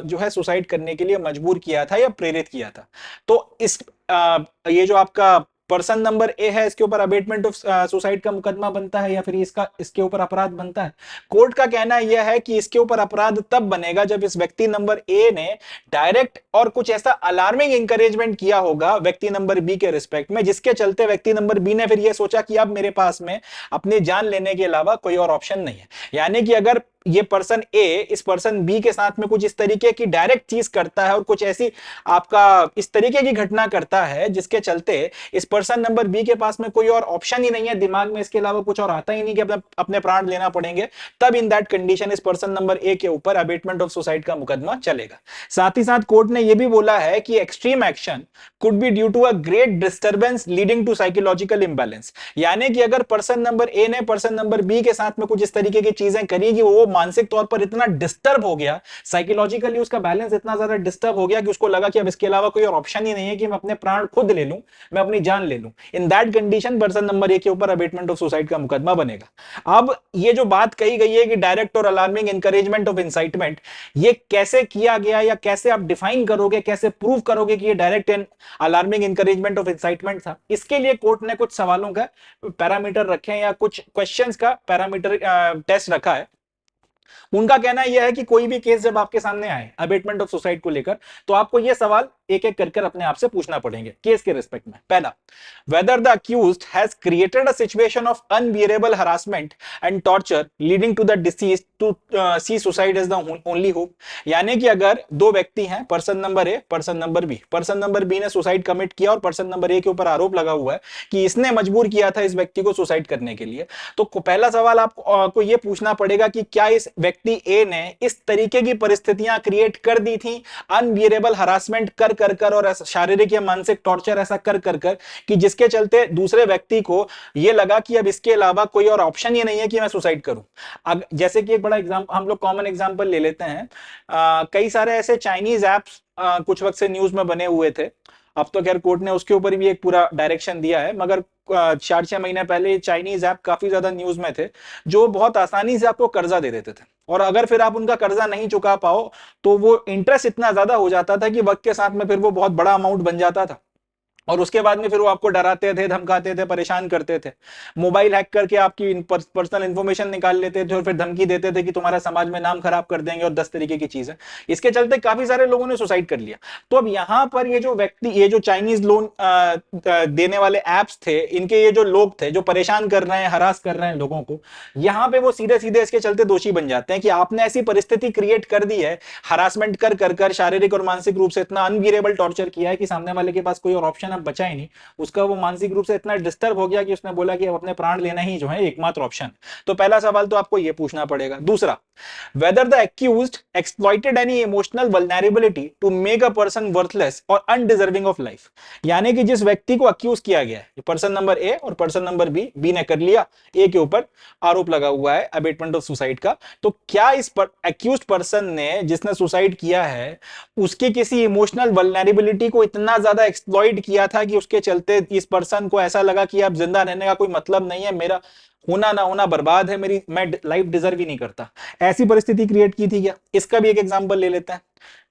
जो है सुसाइड करने के लिए मजबूर किया था या प्रेरित किया था। तो इस ये जो आपका पर्सन नंबर ए है, इसके ऊपर अबेटमेंट ऑफ सुसाइड का मुकदमा बनता है या फिर इसके ऊपर अपराध बनता है? कोर्ट का कहना यह है कि इसके ऊपर अपराध तब बनेगा जब इस व्यक्ति नंबर ए ने डायरेक्ट और कुछ ऐसा अलार्मिंग इंकरेजमेंट किया होगा व्यक्ति नंबर बी के रिस्पेक्ट में, जिसके चलते व्यक्ति नंबर बी ने फिर यह सोचा कि अब मेरे पास में अपनी जान लेने के अलावा कोई और ऑप्शन नहीं है। यानी कि अगर ये पर्सन ए इस पर्सन बी के साथ में कुछ इस तरीके की डायरेक्ट चीज करता है और कुछ ऐसी आपका इस तरीके की घटना करता है जिसके चलते इस पर्सन नंबर बी के पास में कोई और ऑप्शन ही नहीं है, दिमाग में इसके अलावा कुछ और आता ही नहीं कि अपने प्राण लेना पड़ेंगे, तब इन दैट कंडीशन इस पर्सन नंबर ए के ऊपर अबेटमेंट ऑफ सुसाइड का मुकदमा चलेगा। साथ ही साथ कोर्ट ने यह भी बोला है कि extreme action could be due to a great disturbance leading to psychological imbalance. यानी कि अगर पर्सन नंबर ए ने पर्सन नंबर बी के साथ में कुछ इस तरीके की चीजें करी कि वो मानसिक तौर पर इतना डिस्टर्ब हो गया, साइकोलॉजिकली उसका बैलेंस इतना ज्यादा डिस्टर्ब हो गया कि उसको लगा कि अब इसके अलावा कोई और ऑप्शन ही नहीं है कि मैं अपने प्राण खुद ले लूं, मैं अपनी जान ले लूं, in that condition person number ए के ऊपर अबेटमेंट ऑफ सुसाइड का मुकदमा बनेगा। अब ये जो बात कही गई है कि डायरेक्ट और अलार्मिंग इंकरेजमेंट ऑफ इंसाइटमेंट, ये कैसे किया गया या कैसे आप डिफाइन करोगे, कैसे प्रूव करोगे कि ये direct and alarming encouragement of incitement था? इसके लिए कोर्ट ने कुछ सवालों का पैरामीटर रखे हैं या कुछ क्वेश्चंस का पैरामीटर टेस्ट रखा है। उनका कहना यह है कि कोई भी केस जब आपके सामने आए अबेटमेंट ऑफ सुसाइड को लेकर, तो आपको यह सवाल एक एक कर अपने आप से पूछना पड़ेंगे केस के रिस्पेक्ट में। पहला, whether the accused has created a situation of unbearable harassment and torture leading to the deceased to see suicide as the only hope. यानी कि अगर दो व्यक्ति हैं, person number A, person number B, person number B ने suicide commit किया और person number ए के ऊपर आरोप लगा हुआ है कि इसने मजबूर किया था इस व्यक्ति को सुसाइड करने के लिए, तो पहला सवाल आपको यह पूछना पड़ेगा कि क्या इस व्यक्ति ए ने इस तरीके की परिस्थितियां क्रिएट कर दी थी, अनबियरेबल हरासमेंट कर और शारीरिक या मानसिक टॉर्चर ऐसा कर कि जिसके चलते दूसरे व्यक्ति को यह लगा कि अब इसके अलावा कोई और ऑप्शन ही नहीं है कि मैं सुसाइड करूं। जैसे कि एक बड़ा एग्जांपल, हम लोग कॉमन एग्जांपल ले लेते हैं, कई सारे ऐसे चाइनीज एप्स कुछ वक्त से न्यूज में बने हुए थे। अब तो खैर कोर्ट ने उसके ऊपर भी एक पूरा डायरेक्शन दिया है, मगर 4-6 महीने पहले चाइनीज ऐप काफी ज्यादा न्यूज में थे, जो बहुत आसानी से आपको कर्जा दे देते थे, और अगर फिर आप उनका कर्जा नहीं चुका पाओ तो वो इंटरेस्ट इतना ज्यादा हो जाता था कि वक्त के साथ में फिर वो बहुत बड़ा अमाउंट बन जाता था, और उसके बाद में फिर वो आपको डराते थे, धमकाते थे, परेशान करते थे, मोबाइल हैक करके आपकी पर्सनल इंफॉर्मेशन निकाल लेते थे और फिर धमकी देते थे कि तुम्हारा समाज में नाम खराब कर देंगे और 10 तरीके की चीजें। इसके चलते काफी सारे लोगों ने सुसाइड कर लिया। तो अब यहां पर ये जो व्यक्ति, ये जो चाइनीज लोन देने वाले एप्स थे, इनके ये जो लोग थे जो परेशान कर रहे हैं, हरास कर रहे हैं लोगों को, यहां पे वो सीधे सीधे इसके चलते दोषी बन जाते हैं कि आपने ऐसी परिस्थिति क्रिएट कर दी है, हरासमेंट कर शारीरिक और मानसिक रूप से इतना अनबियरेबल टॉर्चर किया है कि सामने वाले के पास कोई और ऑप्शन बचा ही नहीं, उसका वो मानसिक रूप से इतना डिस्टर्ब हो गया कि उसने बोला कि अब अपने प्राण लेना ही जो है एकमात्र ऑप्शन। तो पहला सवाल तो आपको ये पूछना पड़ेगा। दूसरा, whether the accused exploited any emotional vulnerability to make a person worthless or undeserving of life। यानी कि जिस व्यक्ति को अक्यूज किया गया है, पर्सन नंबर ए और पर्सन नंबर बी, बी ने कर लिया, ए के ऊपर आरोप लगा हुआ है अबेटमेंट ऑफ सुसाइड का, तो क्या इस अक्यूज्ड पर्सन ने, जिसने सुसाइड किया है, उसकी किसी इमोशनल वल्नरेबिलिटी को इतना ज्यादा एक्सप्लॉइट किया था कि उसके चलते इस पर्सन को ऐसा लगा कि अब जिंदा रहने का कोई मतलब नहीं है, मेरा होना ना होना बर्बाद है, मैं लाइफ डिजर्व ही नहीं करता, ऐसी परिस्थिति क्रिएट की थी क्या? इसका भी एक एग्जांपल ले लेते हैं।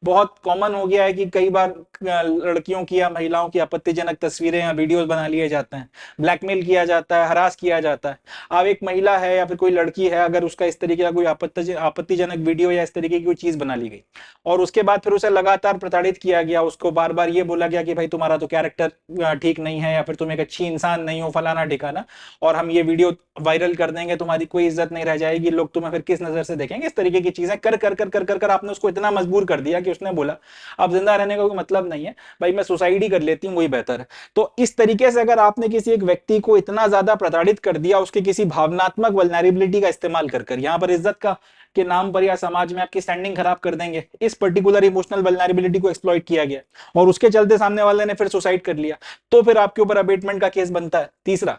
बहुत कॉमन हो गया है कि कई बार लड़कियों की या महिलाओं की आपत्तिजनक तस्वीरें या वीडियोस बना लिए जाते हैं, ब्लैकमेल किया जाता है, हरास किया जाता है। अब एक महिला है या फिर कोई लड़की है, अगर उसका इस तरीके का कोई आपत्तिजनक वीडियो या इस तरीके की कोई चीज बना ली गई और उसके बाद फिर उसे लगातार प्रताड़ित किया गया, उसको बार बार ये बोला गया कि भाई तुम्हारा तो कैरेक्टर ठीक नहीं है, या फिर तुम एक अच्छी इंसान नहीं हो, फलाना ठिकाना, और हम ये वीडियो वायरल कर देंगे, तुम्हारी कोई इज्जत नहीं रह जाएगी, लोग तुम्हें फिर किस नजर से देखेंगे, इस तरीके की चीजें कर आपने उसको इतना मजबूर कर कर दिया कि उसने बोला अब जिंदा रहने का कोई मतलब नहीं है भाई, मैं सुसाइड ही कर लेती हूँ, वही बेहतर है। तो इस तरीके से अगर आपने किसी एक व्यक्ति को इतना ज्यादा प्रताड़ित कर दिया उसके किसी भावनात्मक वल्नरेबिलिटी का इस्तेमाल कर कर, यहाँ पर इज्जत का के नाम पर या समाज में आपकी स्टैंडिंग खराब कर देंगे, इस पर्टिकुलर इमोशनल वल्नरेबिलिटी को एक्सप्लॉइट किया गया और उसके चलते सामने वाले ने फिर सुसाइड कर लिया, तो फिर आपके ऊपर अबेटमेंट का केस बनता है। तीसरा,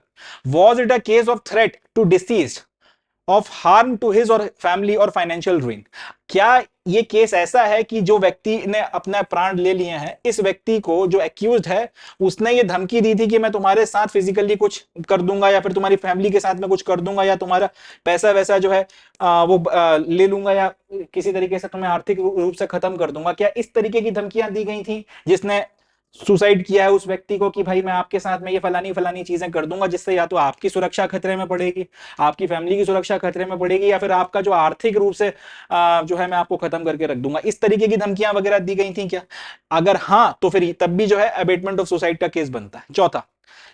was it a case of threat to deceased of harm to his or family or financial ruin, क्या ये केस ऐसा है कि जो व्यक्ति ने अपना प्राण ले लिए हैं, इस व्यक्ति को जो एक्यूज्ड है उसने ये धमकी दी थी कि मैं तुम्हारे साथ फिजिकली कुछ कर दूंगा या फिर तुम्हारी फैमिली के साथ में कुछ कर दूंगा या तुम्हारा पैसा वैसा जो है ले लूंगा या किसी तरीके से तुम्हें आर्थिक रूप से खत्म कर दूंगा, क्या इस तरीके की धमकियां दी गई थी जिसने सुसाइड किया है उस व्यक्ति को कि भाई मैं आपके साथ में ये फलानी फलानी चीजें कर दूंगा, जिससे या तो आपकी सुरक्षा खतरे में पड़ेगी, आपकी फैमिली की सुरक्षा खतरे में पड़ेगी, या फिर आपका जो आर्थिक रूप से जो है मैं आपको खत्म करके रख दूंगा, इस तरीके की धमकियां वगैरह दी गई थी क्या? अगर हाँ तो फिर तब भी जो है अबेटमेंट ऑफ सुसाइड का केस बनता है। चौथा,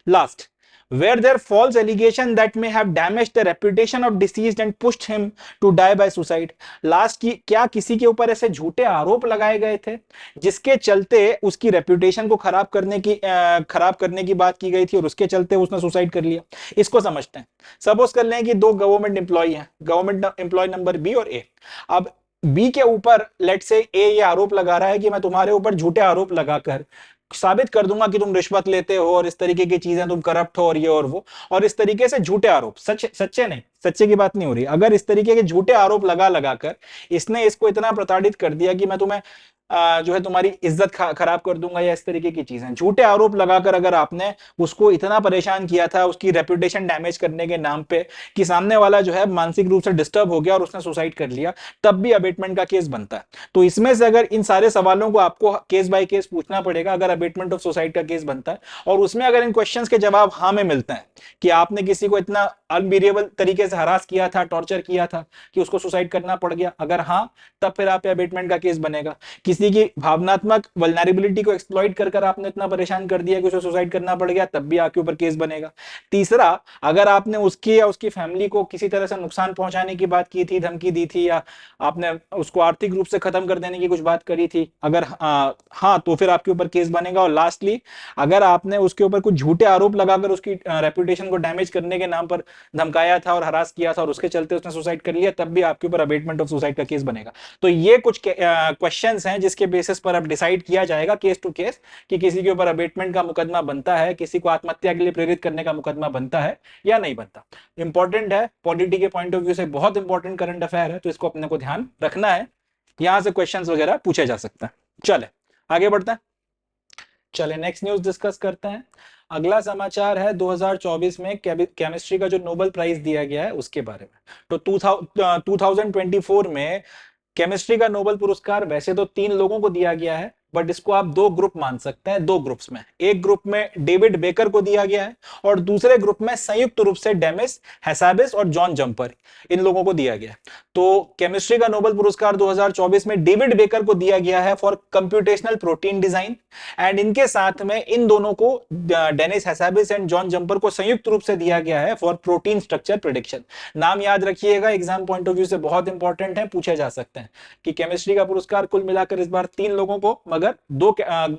last, where there false allegation that may have damaged the reputation of deceased and pushed him to die by suicide। Last की, क्या किसी के ऊपर ऐसे झूठे आरोप लगाए गए थे जिसके चलते उसकी रेपुटेशन को खराब करने की बात की गई थी और उसके चलते उसने सुसाइड कर लिया। इसको समझते हैं। सपोज कर लें कि दो गवर्नमेंट एम्प्लॉय हैं, गवर्नमेंट एम्प्लॉय नंबर बी और ए। अब बी के ऊपर लेट से ए ये आरोप लगा रहा है कि मैं तुम्हारे ऊपर झूठे आरोप लगाकर साबित कर दूंगा कि तुम रिश्वत लेते हो और इस तरीके की चीजें, तुम करप्ट हो और ये और वो, और इस तरीके से झूठे आरोप, सच्चे नहीं, सच्चे की बात नहीं हो रही, अगर इस तरीके के झूठे आरोप लगा लगाकर इसने इसको इतना प्रताड़ित कर दिया कि मैं तुम्हें जो है तुम्हारी इज्जत खराब कर दूंगा या इस तरीके की चीजें, झूठे आरोप लगाकर अगर आपने उसको इतना परेशान किया था उसकी रेपुटेशन डैमेज करने के नाम पे कि सामने वाला जो है मानसिक रूप से डिस्टर्ब हो गया और उसने सुसाइड कर लिया, तब भी अबेटमेंट का केस बनता है। तो इसमें से अगर इन सारे सवालों को आपको केस बाय केस पूछना पड़ेगा अगर अबेटमेंट ऑफ सुसाइड का केस बनता है, और उसमें अगर इन क्वेश्चंस के जवाब हाँ में मिलते हैं कि आपने किसी को इतना अनबिलिएबल तरीके से हरास किया था, टॉर्चर किया था कि उसको सुसाइड करना पड़ गया, अगर हाँ तब फिर आप पे अबेटमेंट का केस बनेगा। किसी की भावनात्मक वल्नरेबिलिटी को एक्सप्लॉइट कर आपने इतना परेशान कर दिया कि उसे सुसाइड करना पड़ गया, तब भी आपके ऊपर केस बनेगा। तीसरा, अगर आपने उसकी या उसकी फैमिली को किसी तरह से नुकसान पहुंचाने की बात की थी, धमकी दी थी, या आपने उसको आर्थिक रूप से खत्म कर देने की कुछ बात करी थी, अगर हाँ तो फिर आपके ऊपर केस बनेगा। और लास्टली, अगर आपने उसके ऊपर कुछ झूठे आरोप लगाकर उसकी रेपुटेशन को डैमेज करने के नाम पर धमकाया था और हरास किया था और उसके चलते उसने सुसाइड कर लिया, तब भी आपके ऊपर अबेटमेंट ऑफ सुसाइड का केस बनेगा। तो ये कुछ क्वेश्चंस हैं जिसके बेसिस पर अब डिसाइड किया जाएगा केस टू केस कि किसी के ऊपर अबेटमेंट का मुकदमा बनता है, किसी को आत्महत्या के लिए प्रेरित करने का मुकदमा बनता है या नहीं बनता। इंपॉर्टेंट है, पॉलिटी के पॉइंट ऑफ व्यू से बहुत इंपॉर्टेंट करंट अफेयर है, तो इसको अपने को ध्यान रखना है। यहां से क्वेश्चंस वगैरह पूछे जा सकते हैं। चले आगे बढ़ते हैं। चले नेक्स्ट न्यूज डिस्कस करते हैं। अगला समाचार है 2024 में केमिस्ट्री का जो नोबेल प्राइज दिया गया है उसके बारे में। तो 2024 में केमिस्ट्री का नोबेल पुरस्कार वैसे तो 3 लोगों को दिया गया है, बट इसको आप 2 ग्रुप मान सकते हैं, 2 ग्रुप्स में। एक ग्रुप में डेविड बेकर को दिया गया है और दूसरे ग्रुप में संयुक्त रूप से डेमिस हैसाबिस और जॉन जंपर, इन लोगों को दिया गया है। तो केमिस्ट्री का नोबेल पुरस्कार 2024 में डेविड बेकर को दिया गया है for computational protein design, and इनके साथ में इन दोनों को, डेनिस हैसाबिस एंड जॉन जंपर को, संयुक्त रूप से दिया गया है फॉर प्रोटीन स्ट्रक्चर प्रिडिक्शन। नाम याद रखिएगा, एग्जाम पॉइंट ऑफ व्यू से बहुत इंपॉर्टेंट है, पूछे जा सकते हैं कि केमिस्ट्री का पुरस्कार कुल मिलाकर इस बार 3 लोगों को, मगर 2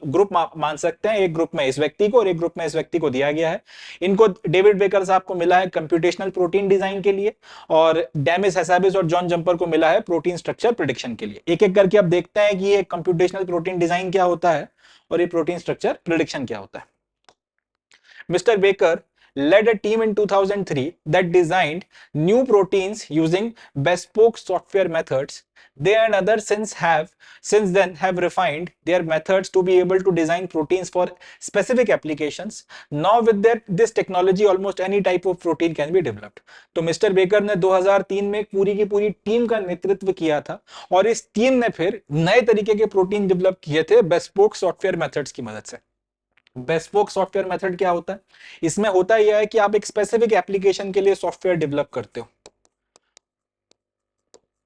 ग्रुप मान सकते हैं, एक ग्रुप में इस व्यक्ति को और एक ग्रुप में इस व्यक्ति को दिया गया है। इनको डेविड बेकर साहब को मिला है कंप्यूटेशनल प्रोटीन डिजाइन के लिए और डेमिस हैसाबिस और जॉन जंपर को मिला है प्रोटीन स्ट्रक्चर प्रिडिक्शन के लिए। एक एक करके अब देखते हैं कि ये कंप्यूटेशनल प्रोटीन डिजाइन क्या होता है और ये प्रोटीन स्ट्रक्चर प्रिडिक्शन क्या होता है। Mister baker led a team in 2003 that designed new proteins using bespoke software methods. They and others since then have refined their methods to be able to design proteins for specific applications. Now with this technology almost any type of protein can be developed. तो mister baker ने 2003 में पूरी की पूरी team का नेतृत्व किया था और इस टीम ने फिर नए तरीके के प्रोटीन डेवलप किए थे बेस्पोक सॉफ्टवेयर मेथड्स की मदद से। बेस्पोक सॉफ्टवेयर मेथड क्या होता है? इसमें होता यह है कि आप एक स्पेसिफिक एप्लीकेशन के लिए सॉफ्टवेयर डेवलप करते हो।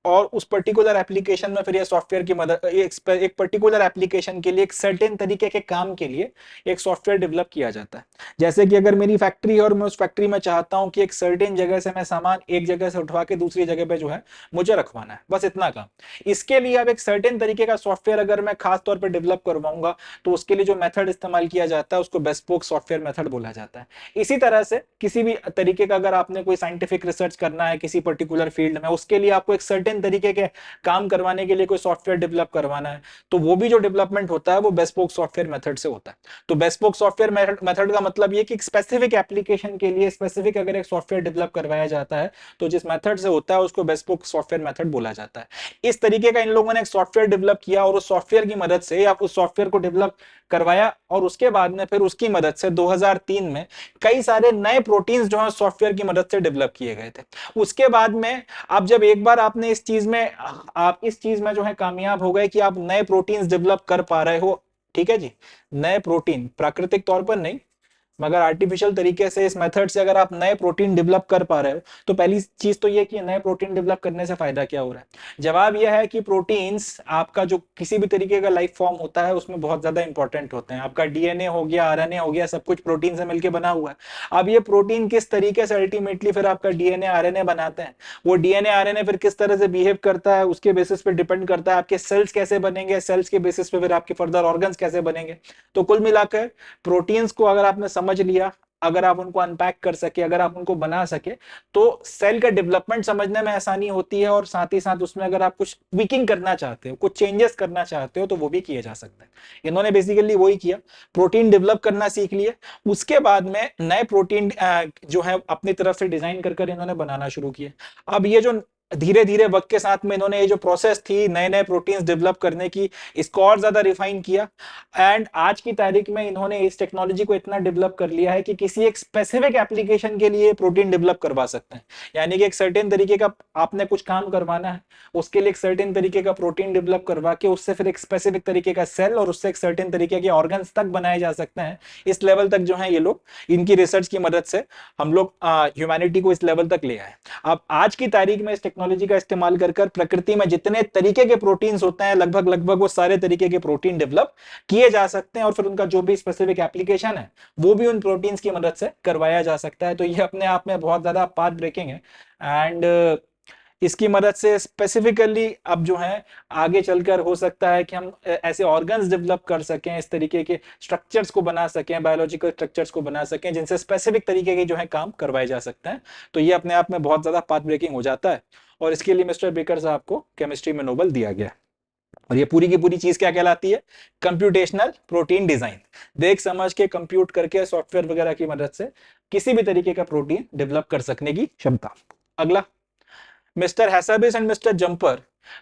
और उस पर्टिकुलर एप्लीकेशन में फिर ये सॉफ्टवेयर की मदद एक पर्टिकुलर एप्लीकेशन के लिए एक सर्टेन तरीके के काम के लिए एक सॉफ्टवेयर डेवलप किया जाता है। जैसे कि अगर मेरी फैक्ट्री है और मैं उस फैक्ट्री में चाहता हूं कि एक सर्टेन जगह से मैं सामान एक जगह से उठवा के दूसरी जगह पे जो है मुझे रखवाना है, बस इतना काम। इसके लिए अब एक सर्टेन तरीके का सॉफ्टवेयर अगर मैं खास तौर पर डेवलप करवाऊंगा तो उसके लिए जो मेथड इस्तेमाल किया जाता है उसको बेस्पोक सॉफ्टवेयर मेथड बोला जाता है। इसी तरह से किसी भी तरीके का अगर आपने कोई साइंटिफिक रिसर्च करना है किसी पर्टिकुलर फील्ड में, उसके लिए आपको एक सर्टेन तरीके के काम करवाने के लिए कोई सॉफ्टवेयर डेवलप करवाना है, तो वो भी जो डेवलपमेंट होता है वो बेस्पोक सॉफ्टवेयर मेथड से होता है। तो बेस्पोक सॉफ्टवेयर मेथड का मतलब ये कि स्पेसिफिक एप्लीकेशन के लिए स्पेसिफिक अगर एक सॉफ्टवेयर डेवलप करवाया जाता है तो जिस मेथड से होता है उसको बेस्पोक सॉफ्टवेयर मेथड बोला जाता है। इस तरीके का इन लोगों ने एक सॉफ्टवेयर डेवलप किया और उस सॉफ्टवेयर की मदद से आप उस सॉफ्टवेयर को डेवलप करवाया और उसके बाद में फिर उसकी मदद से 2003 में कई सारे नए प्रोटीन्स जो है सॉफ्टवेयर की मदद से डेवलप किए गए थे। उसके बाद में आप जब एक बार आपने इस चीज में आप इस चीज में जो है कामयाब हो गए कि आप नए प्रोटीन्स डेवलप कर पा रहे हो, ठीक है जी, नए प्रोटीन प्राकृतिक तौर पर नहीं मगर आर्टिफिशियल तरीके से इस मेथड से अगर आप नए प्रोटीन डेवलप कर पा रहे हो तो पहली चीज तो ये कि नए प्रोटीन डेवलप करने से फायदा क्या हो रहा है। जवाब यह है कि प्रोटीन्स आपका जो किसी भी तरीके का लाइफ फॉर्म होता है उसमें बहुत ज्यादा इंपॉर्टेंट होते हैं। आपका डीएनए हो गया, आरएनए हो गया, सब कुछ प्रोटीन से मिलकर बना हुआ है। अब ये प्रोटीन किस तरीके से अल्टीमेटली फिर आपका डीएनए आरएनए बनाते हैं, वो डीएनए आरएनए फिर किस तरह से बिहेव करता है उसके बेसिस पे डिपेंड करता है आपके सेल्स कैसे बनेंगे, सेल्स के बेसिस पे फिर आपके फर्दर ऑर्गन्स कैसे बनेंगे। तो कुल मिलाकर प्रोटीन्स को अगर आपने समझ लिया, अगर आप उनको अनपैक कर सके, अगर आप उनको बना सके तो सेल का डेवलपमेंट समझने में आसानी होती है और साथ ही साथ उसमें अगर आप कुछ ट्विकिंग करना चाहते हो, कुछ चेंजेस करना चाहते हो तो वो भी किए जा सकते हैं। इन्होंने बेसिकली वही किया, प्रोटीन डेवलप करना सीख लिए, उसके बाद में नए प्रोटीन जो है अपनी तरफ से डिजाइन कर इन्होंने बनाना शुरू किए। अब ये जो धीरे धीरे वक्त के साथ में इन्होंने ये जो प्रोसेस थी नए नए प्रोटीन्स डेवलप करने की, इसको और ज्यादा रिफाइन किया एंड आज की तारीख में इन्होंने इस टेक्नोलॉजी को इतना डेवलप कर लिया है कि किसी एक स्पेसिफिक एप्लीकेशन के लिए प्रोटीन डेवलप करवा सकते हैं। यानी कि एक सर्टेन तरीके का आपने कुछ काम करवाना है, उसके लिए एक सर्टेन तरीके का प्रोटीन डेवलप करवा के उससे फिर एक स्पेसिफिक तरीके का सेल और उससे एक सर्टेन तरीके के ऑर्गन्स तक बनाए जा सकते हैं। इस लेवल तक जो है ये लोग इनकी रिसर्च की मदद से हम लोग ह्यूमैनिटी को इस लेवल तक ले आए। अब आज की तारीख में इस टेक्नोलॉजी का इस्तेमाल कर प्रकृति में जितने तरीके के प्रोटीन्स होते हैं लगभग लगभग वो सारे तरीके के प्रोटीन डेवलप किए जा सकते हैं और फिर उनका जो भी स्पेसिफिक एप्लीकेशन है वो भी उन प्रोटीन्स की मदद से करवाया जा सकता है। तो ये अपने आप में बहुत ज्यादा पाथ ब्रेकिंग है एंड इसकी मदद से स्पेसिफिकली अब जो है आगे चलकर हो सकता है कि हम ऐसे ऑर्गन्स डेवलप कर सकें, इस तरीके के स्ट्रक्चर्स को बना सकें, बायोलॉजिकल स्ट्रक्चर्स को बना सकें जिनसे स्पेसिफिक तरीके के जो है काम करवाए जा सकते हैं। तो ये अपने आप में बहुत ज्यादा पाथ ब्रेकिंग हो जाता है और इसके लिए मिस्टर बेकर साहब को केमिस्ट्री में नोबेल दिया गया। और ये पूरी की पूरी चीज क्या कहलाती है, कंप्यूटेशनल प्रोटीन डिजाइन। देख समझ के कंप्यूट करके सॉफ्टवेयर वगैरह की मदद से किसी भी तरीके का प्रोटीन डेवलप कर सकने की क्षमता। अगला, Mr. Hassabis and Mr. Jumper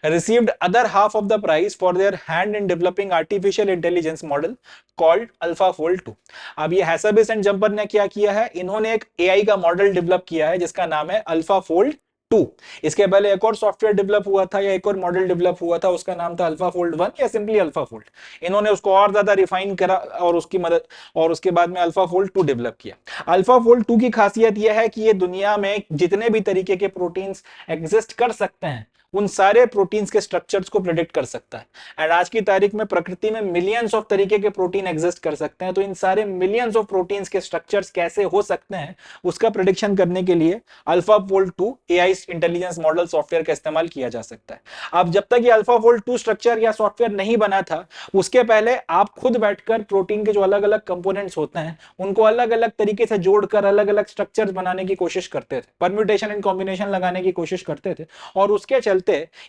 received other half of the prize for their hand in developing artificial intelligence model called AlphaFold 2। अब ये Hassabis and Jumper ने क्या किया है, इन्होंने एक AI का मॉडल डेवलप किया है जिसका नाम है AlphaFold 2। इसके पहले एक और सॉफ्टवेयर डेवलप हुआ था या एक और मॉडल डेवलप हुआ था, उसका नाम था AlphaFold 1 या सिंपली AlphaFold। इन्होंने उसको और ज्यादा रिफाइन करा और उसकी मदद और उसके बाद में AlphaFold 2 डेवलप किया। AlphaFold 2 की खासियत यह है कि ये दुनिया में जितने भी तरीके के प्रोटीन्स एग्जिस्ट कर सकते हैं उन सारे प्रोटीन्स के स्ट्रक्चर्स को प्रेडिक्ट कर सकता है। एंड आज की तारीख में प्रकृति में मिलियंस ऑफ तरीके के प्रोटीन एग्जिस्ट कर सकते हैं, तो इन सारे मिलियंस ऑफ प्रोटीन्स के स्ट्रक्चर्स कैसे हो सकते हैं उसका प्रेडिक्शन करने के लिए AlphaFold 2 AI intelligence model software का इस्तेमाल किया जा सकता है। अब जब तक ये AlphaFold 2 स्ट्रक्चर या सॉफ्टवेयर नहीं बना था उसके पहले आप खुद बैठकर प्रोटीन के जो अलग अलग कंपोनेंट्स होते हैं उनको अलग अलग तरीके से जोड़कर अलग अलग स्ट्रक्चर्स बनाने की कोशिश करते थे, परम्यूटेशन एंड कॉम्बिनेशन लगाने की कोशिश करते थे। और उसके चलते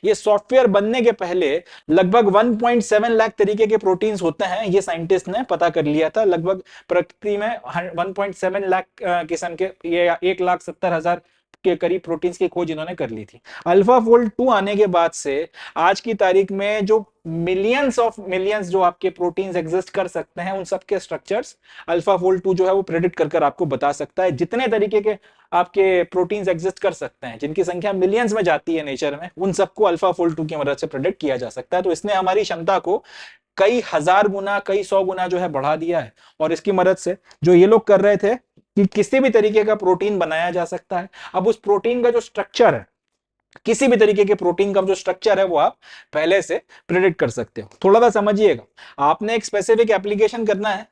ये सॉफ्टवेयर बनने के पहले लगभग 1.7 लाख तरीके के प्रोटीन्स होते हैं, ये साइंटिस्ट ने पता कर लिया था। लगभग प्रकृति में 1.7 लाख किस्म के, ये 1,70,000 के करीब प्रोटीन्स की खोज इन्होंने कर ली थी। AlphaFold 2 आने के बाद से आज की तारीख में जो मिलियंस ऑफ मिलियंस जो आपके प्रोटीन्स एग्जिस्ट कर सकते हैं उन सबके स्ट्रक्चर्स AlphaFold 2 जो है वो प्रेडिक्ट कर आपको बता सकता है। जितने तरीके के आपके प्रोटीन्स एग्जिस्ट कर सकते हैं जिनकी संख्या मिलियंस में जाती है नेचर में, उन सबको AlphaFold 2 की मदद से प्रेडिक्ट किया जा सकता है। तो इसने हमारी क्षमता को कई हजार गुना, कई सौ गुना जो है बढ़ा दिया है। और इसकी मदद से जो ये लोग कर रहे थे कि किसी भी तरीके का प्रोटीन बनाया जा सकता है। अब उस प्रोटीन का जो स्ट्रक्चर है किसी भी तरीके के प्रोटीन का जो स्ट्रक्चर है वो आप पहले से प्रिडिक्ट कर सकते हो। थोड़ा सा समझिएगा, आपने एक स्पेसिफिक एप्लीकेशन करना है,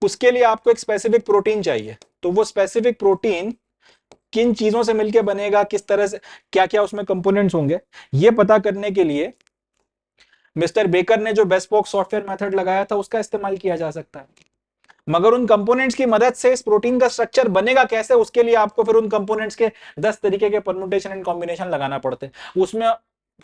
उसके लिए आपको एक स्पेसिफिक प्रोटीन चाहिए। तो वो स्पेसिफिक प्रोटीन किन चीजों से मिलकर बनेगा, किस तरह से, क्या क्या उसमें कंपोनेंट्स होंगे, ये पता करने के लिए मिस्टर बेकर ने जो बेस्पोक सॉफ्टवेयर मेथड लगाया था उसका इस्तेमाल किया जा सकता है। मगर उन कंपोनेंट्स की मदद से इस प्रोटीन का स्ट्रक्चर बनेगा कैसे, उसके लिए आपको फिर उन कंपोनेंट्स के 10 तरीके के परम्यूटेशन एंड कॉम्बिनेशन लगाना पड़ते हैं। उसमें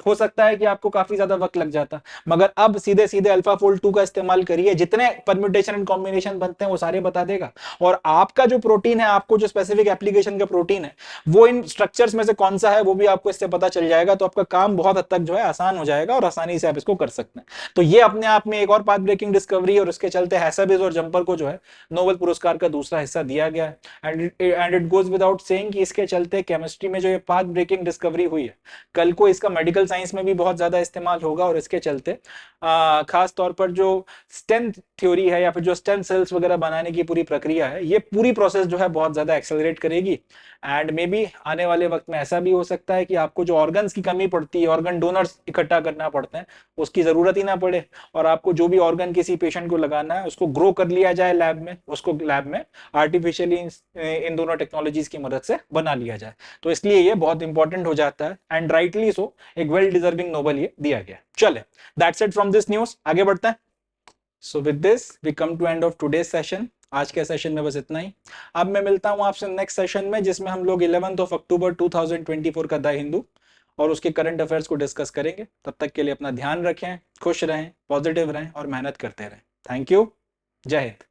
हो सकता है कि आपको काफी ज्यादा वक्त लग जाता, मगर अब सीधे सीधे अल्फा फोल्ड 2 का इस्तेमाल करिए, जितने परम्यूटेशन एंड कॉम्बिनेशन बनते हैं वो सारे बता देगा। और आपका जो प्रोटीन है, आपको जो स्पेसिफिक एप्लीकेशन का प्रोटीन है, वो इन स्ट्रक्चर्स में से कौन सा है वो भी आपको इससे पता चल जाएगा। तो आपका काम बहुत हद तक जो है आसान हो जाएगा और आसानी से आप इसको कर सकते हैं। तो ये अपने आप में एक और पाथ ब्रेकिंग डिस्कवरी, और उसके चलते हैसाबिस और जंपर को जो है नोबेल पुरस्कार का दूसरा हिस्सा दिया गया है। And it goes without saying कि इसके चलते केमिस्ट्री में जो ये पाथ ब्रेकिंग डिस्कवरी हुई है, कल को इसका मेडिकल साइंस में भी बहुत ज्यादा इस्तेमाल होगा। और इसके चलते खास तौर पर जो स्टेम थ्योरी है या फिर जो स्टेम सेल्स वगैरह बनाने की पूरी प्रक्रिया है, ये पूरी प्रोसेस जो है बहुत ज्यादा एक्सेलरेट करेगी। एंड मे बी आने वाले वक्त में ऐसा भी हो सकता है कि आपको जो ऑर्गन्स की कमी पड़ती है, ऑर्गन डोनर्स इकट्ठा करना पड़ते हैं, उसकी जरूरत ही ना पड़े, और आपको जो भी ऑर्गन किसी पेशेंट को लगाना है उसको ग्रो कर लिया जाए लैब में, उसको लैब में आर्टिफिशियली इन दोनों टेक्नोलॉजीज की मदद से बना लिया जाए। तो इसलिए ये बहुत इंपॉर्टेंट हो जाता है, एंड राइटली सो एक वेल डिजर्विंग नोबेल ये दिया गया। चले, that's it from this news, आगे बढ़ते हैं। So with this we come to end of today's session. आज के सेशन में बस इतना ही। अब मैं मिलता हूं आपसे नेक्स्ट सेशन में, जिसमें हम लोग 11 अक्टूबर 2024 का द हिंदू और उसके करंट अफेयर्स को डिस्कस करेंगे। तब तक के लिए अपना ध्यान रखें, खुश रहें, पॉजिटिव रहें और मेहनत करते रहें। Thank you. जय हिंद।